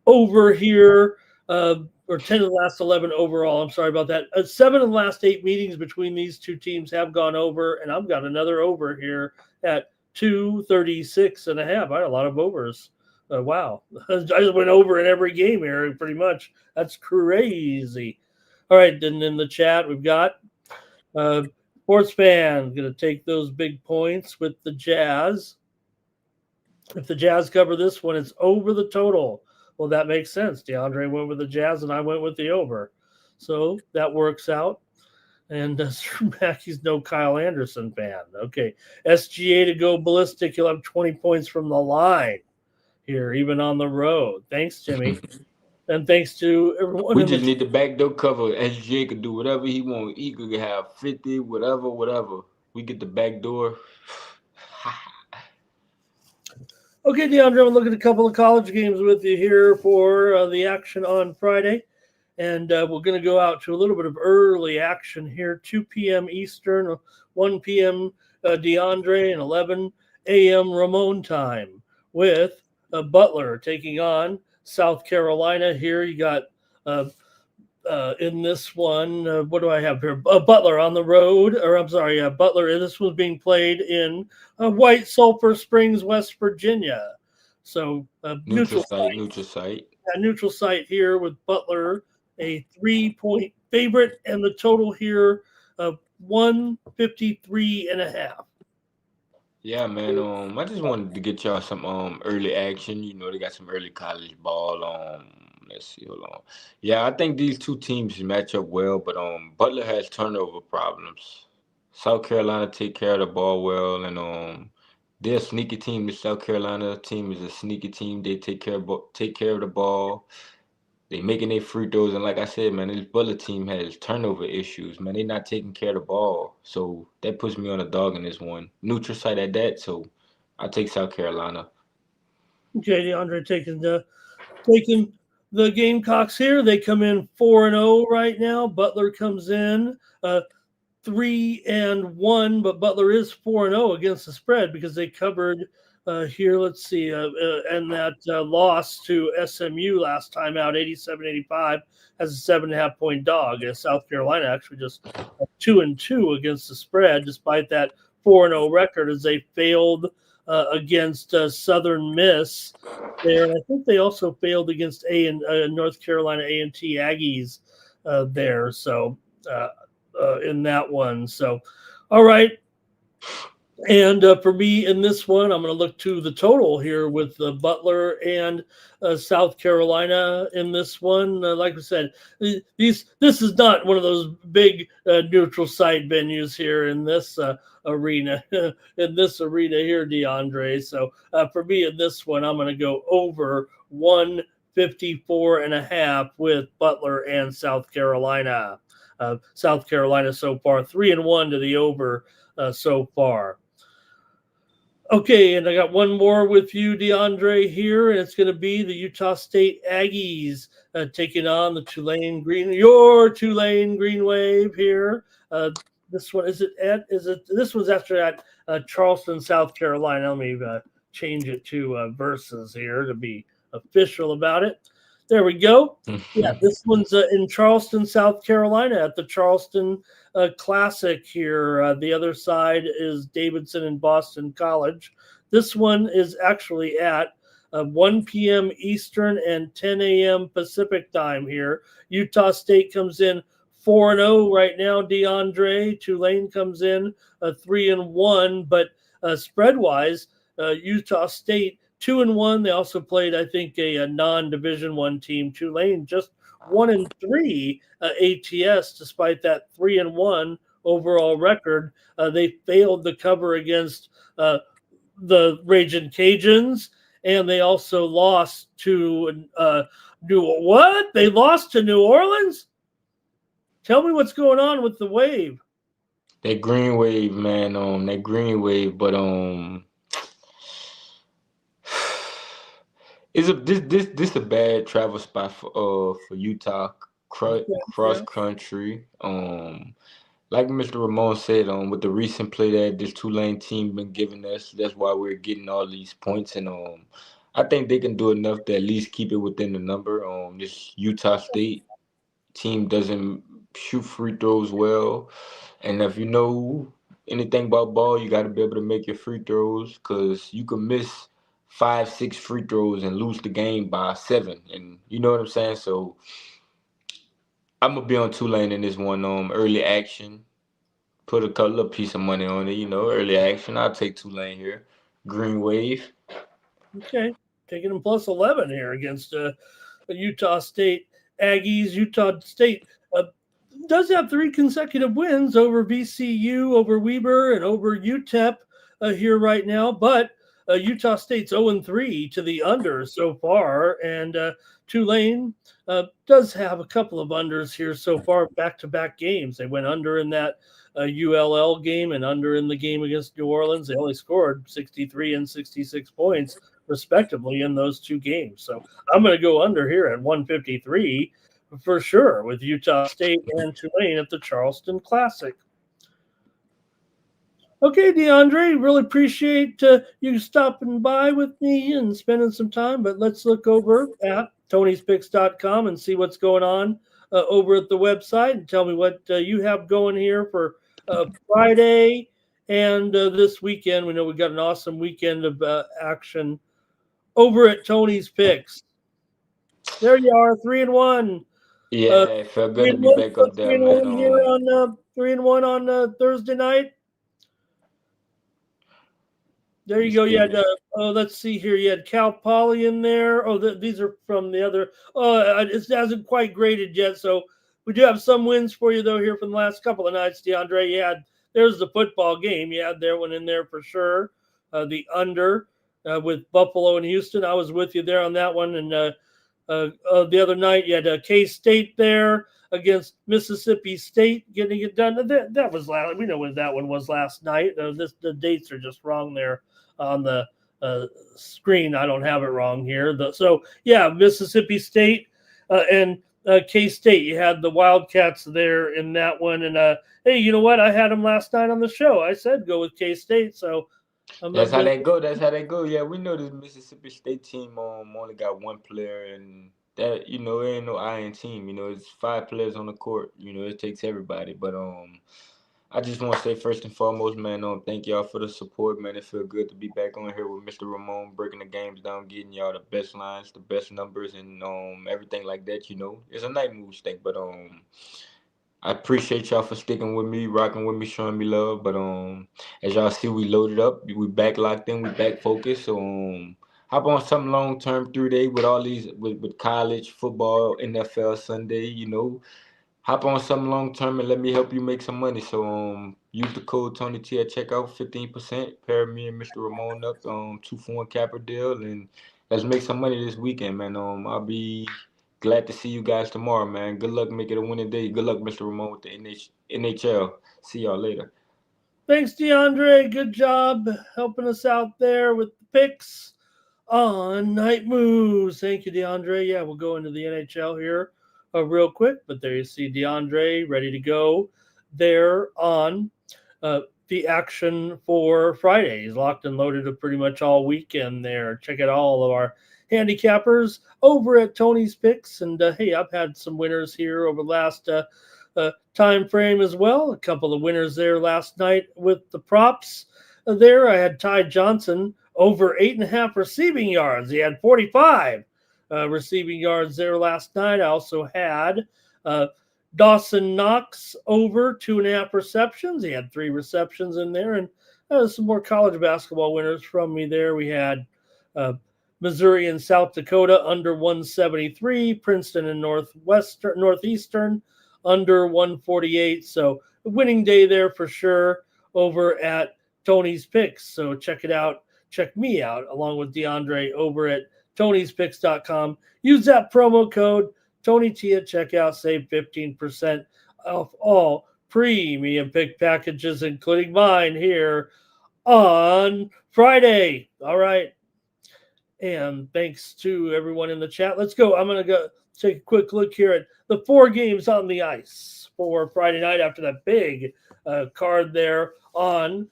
over here. Or 10 of the last 11 overall. I'm sorry about that. 7 of the last 8 meetings between these two teams have gone over, and I've got another over here at 236.5. I had a lot of overs. Wow. I just went over in every game here, pretty much. That's crazy. All right, then in the chat, we've got sports fan going to take those big points with the Jazz. If the Jazz cover this one, it's over the total. Well, that makes sense. DeAndre went with the Jazz, and I went with the over. So that works out. And Mackey's no Kyle Anderson fan. Okay. SGA to go ballistic. He'll have 20 points from the line here, even on the road. Thanks, Jimmy. And thanks to everyone We in the just need the backdoor cover. SJ could do whatever he want. He could have 50, whatever. We get the backdoor. Okay, DeAndre, I'm looking at a couple of college games with you here for the action on Friday. And we're going to go out to a little bit of early action here, 2 p.m. Eastern, 1 p.m. DeAndre, and 11 a.m. Ramon time with Butler taking on South Carolina. Here you got in this one, what do I have here? Butler on the road, or I'm sorry, Butler. This was being played in White Sulphur Springs, West Virginia. So Neutral site, neutral site. neutral site here with Butler, a 3-point favorite, and the total here of 153.5. Yeah, man. I just wanted to get y'all some early action. You know, they got some early college ball. Let's see, hold on. Yeah, I think these two teams match up well, but Butler has turnover problems. South Carolina take care of the ball well, and they're a sneaky team. The South Carolina team is a sneaky team. They take care of the ball. They making their free throws, and like I said, man, this Butler team has turnover issues. Man, they not taking care of the ball, so that puts me on a dog in this one. Neutral side at that, so I take South Carolina. Okay, DeAndre taking the Gamecocks here. They come in 4-0 right now. Butler comes in 3-1, but Butler is 4-0 against the spread because they covered here. Let's see, and that loss to SMU last time out, 87-85, as a 7.5-point dog. South Carolina actually just 2-2 against the spread, despite that 4-0 record, as they failed against Southern Miss there, and I think they also failed against North Carolina A&T Aggies there. So in that one, so all right. And for me in this one, I'm going to look to the total here with Butler and South Carolina in this one. Like I said, this is not one of those big neutral site venues here in this arena. In this arena here, DeAndre. So for me in this one, I'm going to go over 154.5 with Butler and South Carolina. South Carolina so far 3-1 to the over so far. Okay, and I got one more with you, DeAndre, here, and it's going to be the Utah State Aggies taking on the your Tulane Green Wave here. This one this one's after that Charleston, South Carolina. Let me change it to versus here to be official about it. There we go. Yeah, this one's in Charleston, South Carolina at the Charleston Classic here. The other side is Davidson and Boston College. This one is actually at 1 p.m. Eastern and 10 a.m. Pacific time here. Utah State comes in 4-0 right now, DeAndre. Tulane comes in 3-1, but spread-wise, Utah State 2-1. They also played, I think, a non-Division I team. Tulane just 1-3 ATS, despite that 3-1 overall record. They failed to cover against the Ragin' Cajuns, and they also lost to They lost to New Orleans? Tell me what's going on with the Wave. That Green Wave, man. That Green Wave, but this a bad travel spot for Utah cross country. Like Mr. Ramon said, with the recent play that this Tulane team been giving us, that's why we're getting all these points, and I think they can do enough to at least keep it within the number. This Utah State team doesn't shoot free throws well, and if you know anything about ball, you got to be able to make your free throws, because you can miss 5-6 free throws and lose the game by 7, and you know what I'm saying. So I'm gonna be on Tulane in this one. Early action, put a little piece of money on it. You know, early action. I'll take Tulane here. Green Wave. Okay, taking them plus 11 here against Utah State Aggies. Utah State does have 3 consecutive wins over VCU, over Weber, and over UTEP here right now, but Utah State's 0-3 to the under so far, and Tulane does have a couple of unders here so far, back-to-back games. They went under in that ULL game and under in the game against New Orleans. They only scored 63 and 66 points, respectively, in those 2 games. So I'm going to go under here at 153 for sure with Utah State and Tulane at the Charleston Classic. Okay, DeAndre, really appreciate you stopping by with me and spending some time. But let's look over at tonyspicks.com and see what's going on over at the website and tell me what you have going here for Friday and this weekend. We know we got an awesome weekend of action over at Tony's Picks. There you are, 3-1. Yeah, Uh, it felt good three to and be one, back up there, three and man. one here on 3-1 on Thursday night. There you Just go. You had, getting it. let's see here. You had Cal Poly in there. Oh, these are from the other. It hasn't quite graded yet. So we do have some wins for you, though, here from the last couple of nights, DeAndre. There's the football game. You had that one in there for sure. The under with Buffalo and Houston. I was with you there on that one. And the other night, you had K-State there against Mississippi State getting it done. That was last. We know when that one was last night. The dates are just wrong there on the screen. I don't have it wrong here. Mississippi State and K-State. You had the Wildcats there in that one. And hey, you know what? I had them last night on the show. I said go with K-State. So I'm That's not how doing. they go. That's how they go. Yeah, we know this Mississippi State team only got one player, and that it ain't no iron team. It's 5 players on the court. It takes everybody. But I just want to say first and foremost, man, thank y'all for the support, man. It feel good to be back on here with Mr. Ramon, breaking the games down, getting y'all the best lines, the best numbers, and everything like that. It's a night moves thing, but I appreciate y'all for sticking with me, rocking with me, showing me love. But as y'all see, we loaded up, we back locked in, we back focused. So hop on some long term 3 day with all these with college football, NFL Sunday. Hop on some long term and let me help you make some money. So use the code Tony T at checkout, 15%. Pair me and Mr. Ramon up 2-for-1 capper deal, and let's make some money this weekend, man. I'll be glad to see you guys tomorrow, man. Good luck, make it a winning day. Good luck, Mr. Ramon, with the NHL. See y'all later. Thanks, DeAndre. Good job helping us out there with the picks on Night Moves. Thank you, DeAndre. Yeah, we'll go into the NHL here real quick, but there you see DeAndre ready to go there on the action for Friday. He's locked and loaded up pretty much all weekend there. Check out all of our handicappers over at Tony's Picks. And hey, I've had some winners here over the last time frame as well. A couple of winners there last night with the props. There, I had Ty Johnson over 8.5 receiving yards. He had 45 receiving yards there last night. I also had Dawson Knox over 2.5 receptions. He had 3 receptions in there. And some more college basketball winners from me there. We had Missouri and South Dakota under 173, Princeton and Northeastern under 148. So a winning day there for sure over at Tony's Picks. So check it out. Check me out along with DeAndre over at tonyspicks.com. Use that promo code Tony T at checkout. Save 15% off all premium pick packages, including mine here on Friday. All right. And thanks to everyone in the chat. Let's go. I'm going to go take a quick look here at the 4 games on the ice for Friday night after that big card there on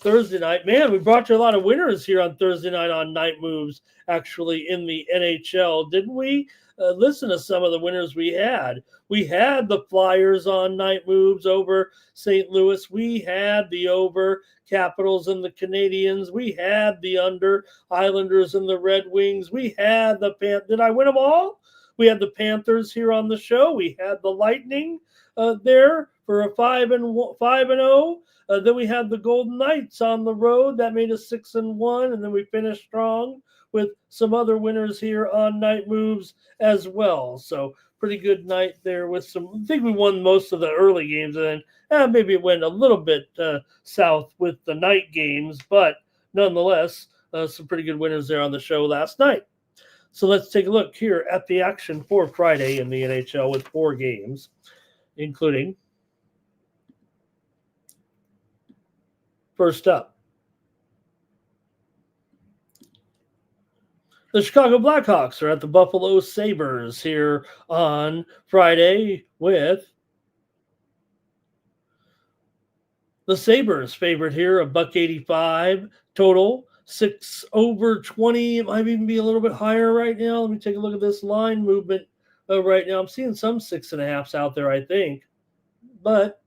Thursday night. Man, we brought you a lot of winners here on Thursday night on Night Moves, actually, in the NHL, didn't we? Listen to some of the winners we had. We had the Flyers on Night Moves over St. Louis. We had the over Capitals and the Canadians. We had the under Islanders and the Red Wings. We had the Did I win them all? We had the Panthers here on the show. We had the Lightning there for a 5-0. Then we had the Golden Knights on the road. That made us 6-1, and then we finished strong with some other winners here on Night Moves as well. So pretty good night there with some. I think we won most of the early games, and then maybe it went a little bit south with the night games, but nonetheless, some pretty good winners there on the show last night. So let's take a look here at the action for Friday in the NHL with 4 games, including first up, The Chicago Blackhawks are at the Buffalo Sabres here on Friday with the Sabres favored here, a buck 85 total. 6 over 20. It might even be a little bit higher right now. Let me take a look at this line movement right now. I'm seeing some 6.5s out there, I think. But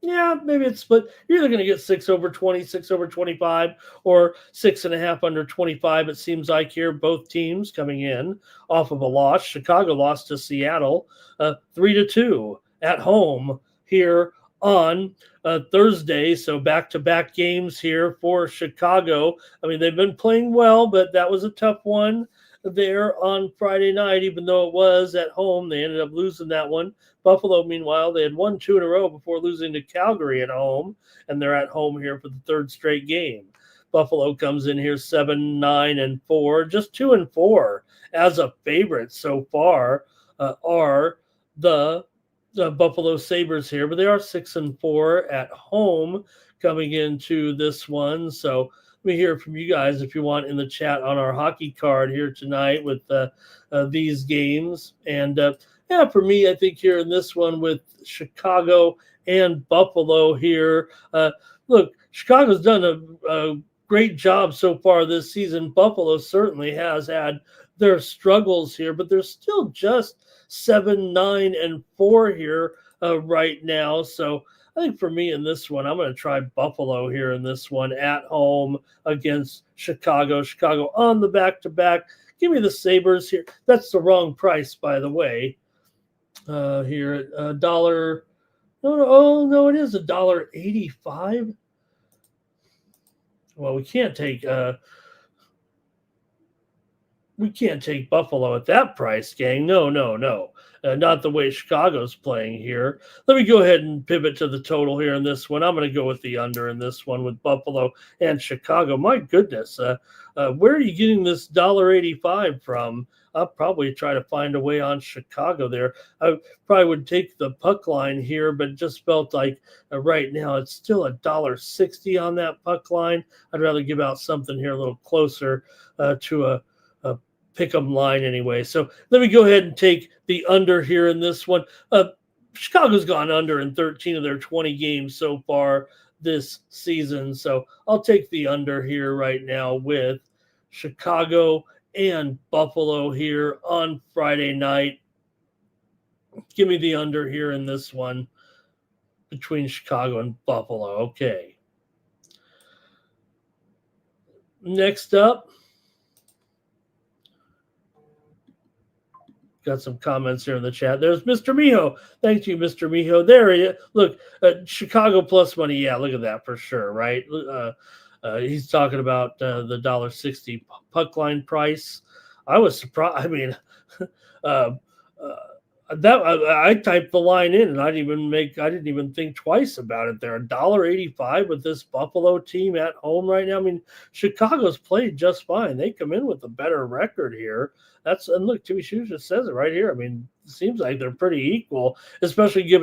yeah, maybe it's split. You're either going to get 6 over 20, 6 over 25, or 6.5 under 25. It seems like here, both teams coming in off of a loss. Chicago lost to Seattle 3-2 at home here on Thursday. So back-to-back games here for Chicago. I mean, they've been playing well, but that was a tough one there on Friday night, even though it was at home. They ended up losing that one. Buffalo, meanwhile, they had won 2 in a row before losing to Calgary at home, and they're at home here for the third straight game. Buffalo comes in here 7-9-4, just 2-4 as a favorite so far are the Buffalo Sabres here, but they are 6-4 at home coming into this one. So let me hear from you guys if you want in the chat on our hockey card here tonight with these games. And yeah, for me, I think here in this one with Chicago and Buffalo here, look, Chicago's done a great job so far this season. Buffalo certainly has had their struggles here, but they're still just 7-9-4 here right now. So I think for me in this one, I'm going to try Buffalo here in this one at home against Chicago. Chicago on the back-to-back. Give me the Sabres here. That's the wrong price, by the way. Here at a dollar. No, it is $1.85. Well, we can't take Buffalo at that price, gang. No. Not the way Chicago's playing here. Let me go ahead and pivot to the total here in this one. I'm going to go with the under in this one with Buffalo and Chicago. My goodness, where are you getting this $1.85 from? I'll probably try to find a way on Chicago there. I probably would take the puck line here, but just felt like right now it's still $1.60 on that puck line. I'd rather give out something here a little closer to a pick 'em line anyway. So let me go ahead and take the under here in this one. Chicago's gone under in 13 of their 20 games so far this season. So I'll take the under here right now with Chicago and Buffalo here on Friday night. Give me the under here in this one between Chicago and Buffalo. Okay. Next up, got some comments here in the chat. There's Mr. Miho. Thank you, Mr. Miho. There he is. Look, Chicago plus money. Yeah, look at that for sure, right? He's talking about the $1.60 puck line price. I was surprised. I mean, I typed the line in and I didn't even think twice about it there. $1.85 with this Buffalo team at home right now. I mean, Chicago's played just fine. They come in with a better record here. And look, Timmy Shoes just says it right here. I mean, it seems like they're pretty equal, especially give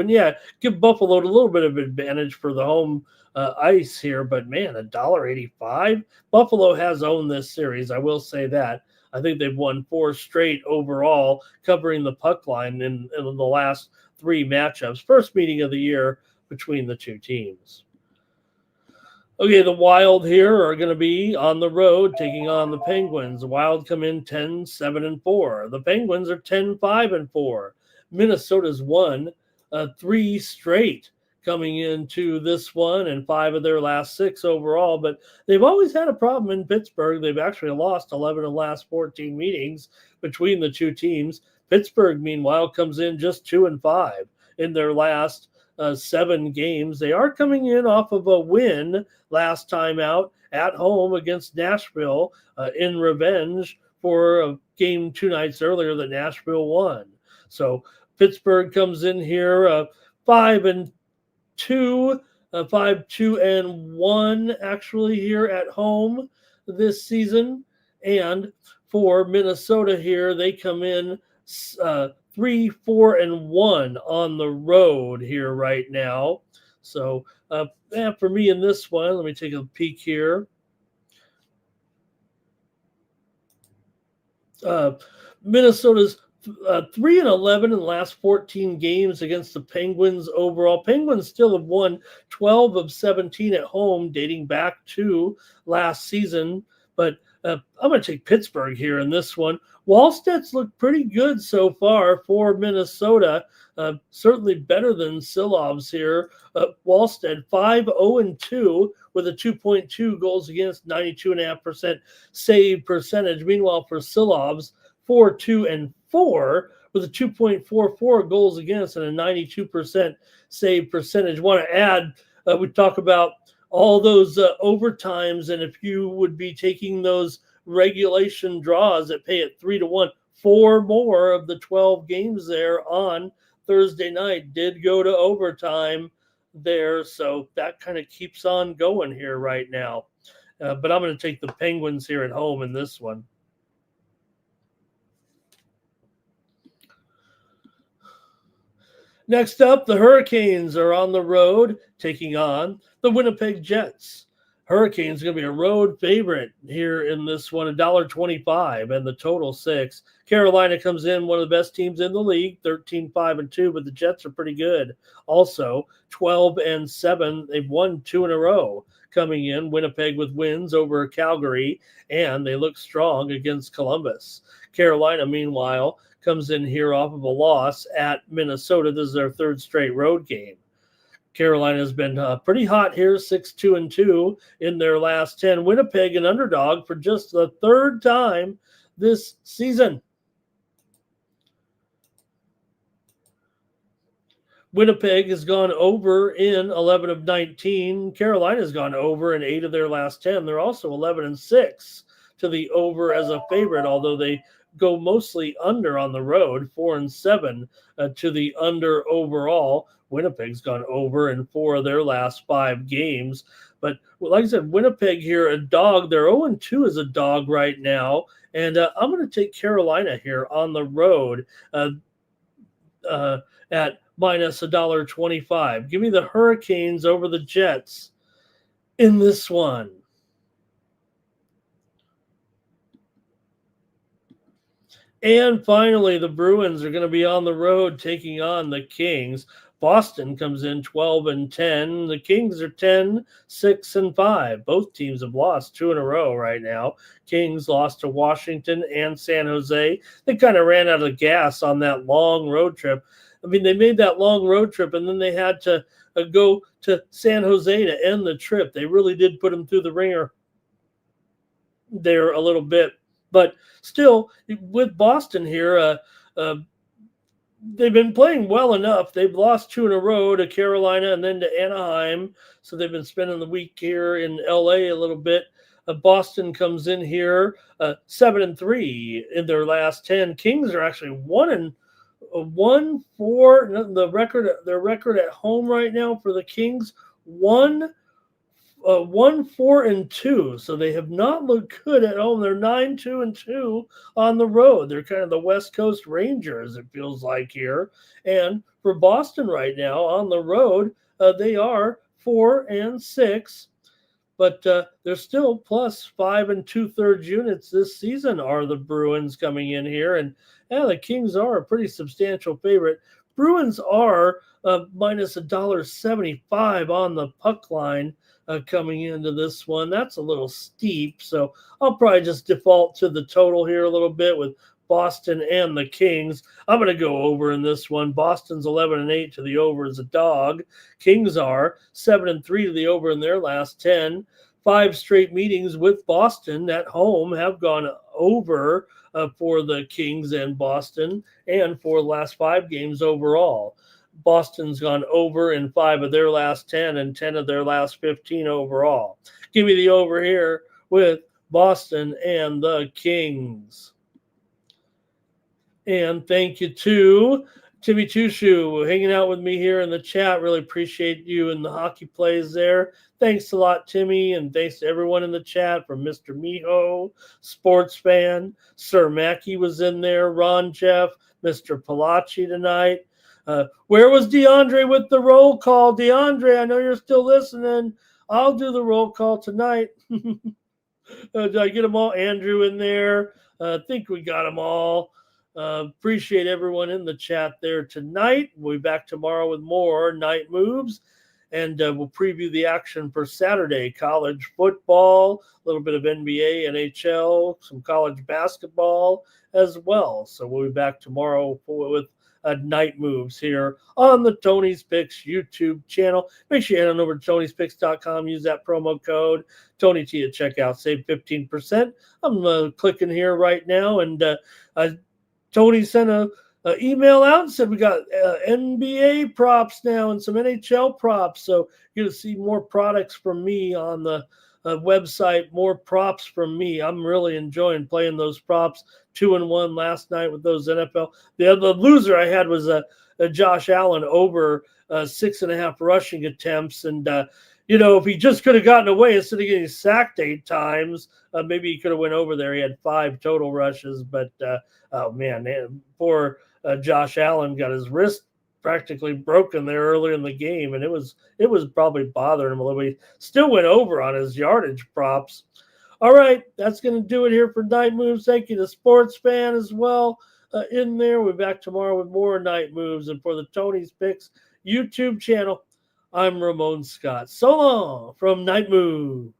Buffalo a little bit of advantage for the home ice here. But man, $1.85. Buffalo has owned this series. I will say that. I think they've won 4 straight overall, covering the puck line in the last 3 matchups. First meeting of the year between the two teams. Okay, the Wild here are going to be on the road taking on the Penguins. The Wild come in 10-7-4. The Penguins are 10-5-4. Minnesota's won 3 straight coming into this one and 5 of their last 6 overall. But they've always had a problem in Pittsburgh. They've actually lost 11 of the last 14 meetings between the two teams. Pittsburgh, meanwhile, comes in just 2-5 in their last 7 games. They are coming in off of a win last time out at home against Nashville in revenge for a game 2 nights earlier that Nashville won. So Pittsburgh comes in here 5-2, 5-2-1 actually here at home this season. And for Minnesota here, they come in 3-4-1 on the road here right now. So for me in this one, let me take a peek here. Uh, Minnesota's 3-11 in the last 14 games against the Penguins overall. Penguins still have won 12 of 17 at home, dating back to last season. But I'm going to take Pittsburgh here in this one. Wallstedt's looked pretty good so far for Minnesota. Certainly better than Silovs here. Wallstedt 5-0-2 with a 2.2 goals against, 92.5% save percentage. Meanwhile, for Silovs, 4-2-4 with a 2.44 goals against and a 92% save percentage. Want to add, we talk about all those overtimes, and if you would be taking those regulation draws that pay it 3-1, 4 more of the 12 games there on Thursday night did go to overtime there, so that kind of keeps on going here right now. But I'm going to take the Penguins here at home in this one. Next up, the Hurricanes are on the road taking on the Winnipeg Jets. Hurricanes going to be a road favorite here in this one, $1.25 and the total 6. Carolina comes in one of the best teams in the league, 13-5-2, but the Jets are pretty good. Also, 12-7. They've won 2 in a row coming in. Winnipeg with wins over Calgary, and they look strong against Columbus. Carolina, meanwhile, comes in here off of a loss at Minnesota. This is their 3rd straight road game. Carolina has been pretty hot here, 6-2-2 in their last 10. Winnipeg an underdog for just the 3rd time this season. Winnipeg has gone over in 11 of 19. Carolina has gone over in 8 of their last 10. They're also 11-6 to the over as a favorite, although they go mostly under on the road, 4-7 to the under overall. Winnipeg's gone over in 4 of their last 5 games. But like I said, Winnipeg here, a dog. They're 0-2 as a dog right now. And I'm going to take Carolina here on the road at minus $1.25. Give me the Hurricanes over the Jets in this one. And finally, the Bruins are going to be on the road taking on the Kings. Boston comes in 12-10. The Kings are 10-6-5. Both teams have lost 2 in a row right now. Kings lost to Washington and San Jose. They kind of ran out of gas on that long road trip. I mean, they made that long road trip, and then they had to go to San Jose to end the trip. They really did put them through the ringer there a little bit. But still, with Boston here, they've been playing well enough. They've lost 2 in a row to Carolina and then to Anaheim. So they've been spending the week here in LA a little bit. Boston comes in here 7-3 in their last 10. Kings are actually 1-4. Their record at home right now for the Kings, 1-4-2, so they have not looked good at home. They're 9-2-2 on the road. They're kind of the West Coast Rangers, it feels like here. And for Boston right now on the road, they are 4-6, but they're still plus 5 2/3 units this season. Are the Bruins coming in here, and the Kings are a pretty substantial favorite. Bruins are minus $1.75 on the puck line. Coming into this one. That's a little steep, so I'll probably just default to the total here a little bit with Boston and the Kings. I'm going to go over in this one. Boston's 11-8 to the over as a dog. Kings are 7-3 to the over in their last 10. 5 straight meetings with Boston at home have gone over for the Kings and Boston, and for the last 5 games overall. Boston's gone over in 5 of their last 10 and 10 of their last 15 overall. Give me the over here with Boston and the Kings. And thank you to Timmy Tushu hanging out with me here in the chat. Really appreciate you and the hockey plays there. Thanks a lot, Timmy, and thanks to everyone in the chat, from Mr. Miho, Sports Fan, Sir Mackey was in there, Ron Jeff, Mr. Palachi tonight. Where was DeAndre with the roll call? DeAndre, I know you're still listening. I'll do the roll call tonight. Did I get them all? Andrew in there. I think we got them all. Appreciate everyone in the chat there tonight. We'll be back tomorrow with more Night Moves, and we'll preview the action for Saturday. College football, a little bit of NBA, NHL, some college basketball as well. So we'll be back tomorrow with Night Moves here on the Tony's Picks YouTube channel. Make sure you head on over to Tony'sPicks.com. Use that promo code Tony T at checkout. Save 15%. I'm clicking here right now, and Tony sent a email out and said we got NBA props now and some NHL props. So you're going to see more products from me on the website, more props from me. I'm really enjoying playing those props. 2-1 last night with those NFL. The loser I had was a Josh Allen over 6.5 rushing attempts. And, if he just could have gotten away instead of getting sacked 8 times, maybe he could have went over there. He had 5 total rushes, but oh man, poor Josh Allen got his wrist practically broken there earlier in the game, and it was probably bothering him a little bit. He still went over on his yardage props. All right, that's going to do it here for Night Moves. Thank you to Sports Fan as well in there. We'll be back tomorrow with more Night Moves, and for the Tony's Picks YouTube channel, I'm Ramon Scott. So long from Night Moves.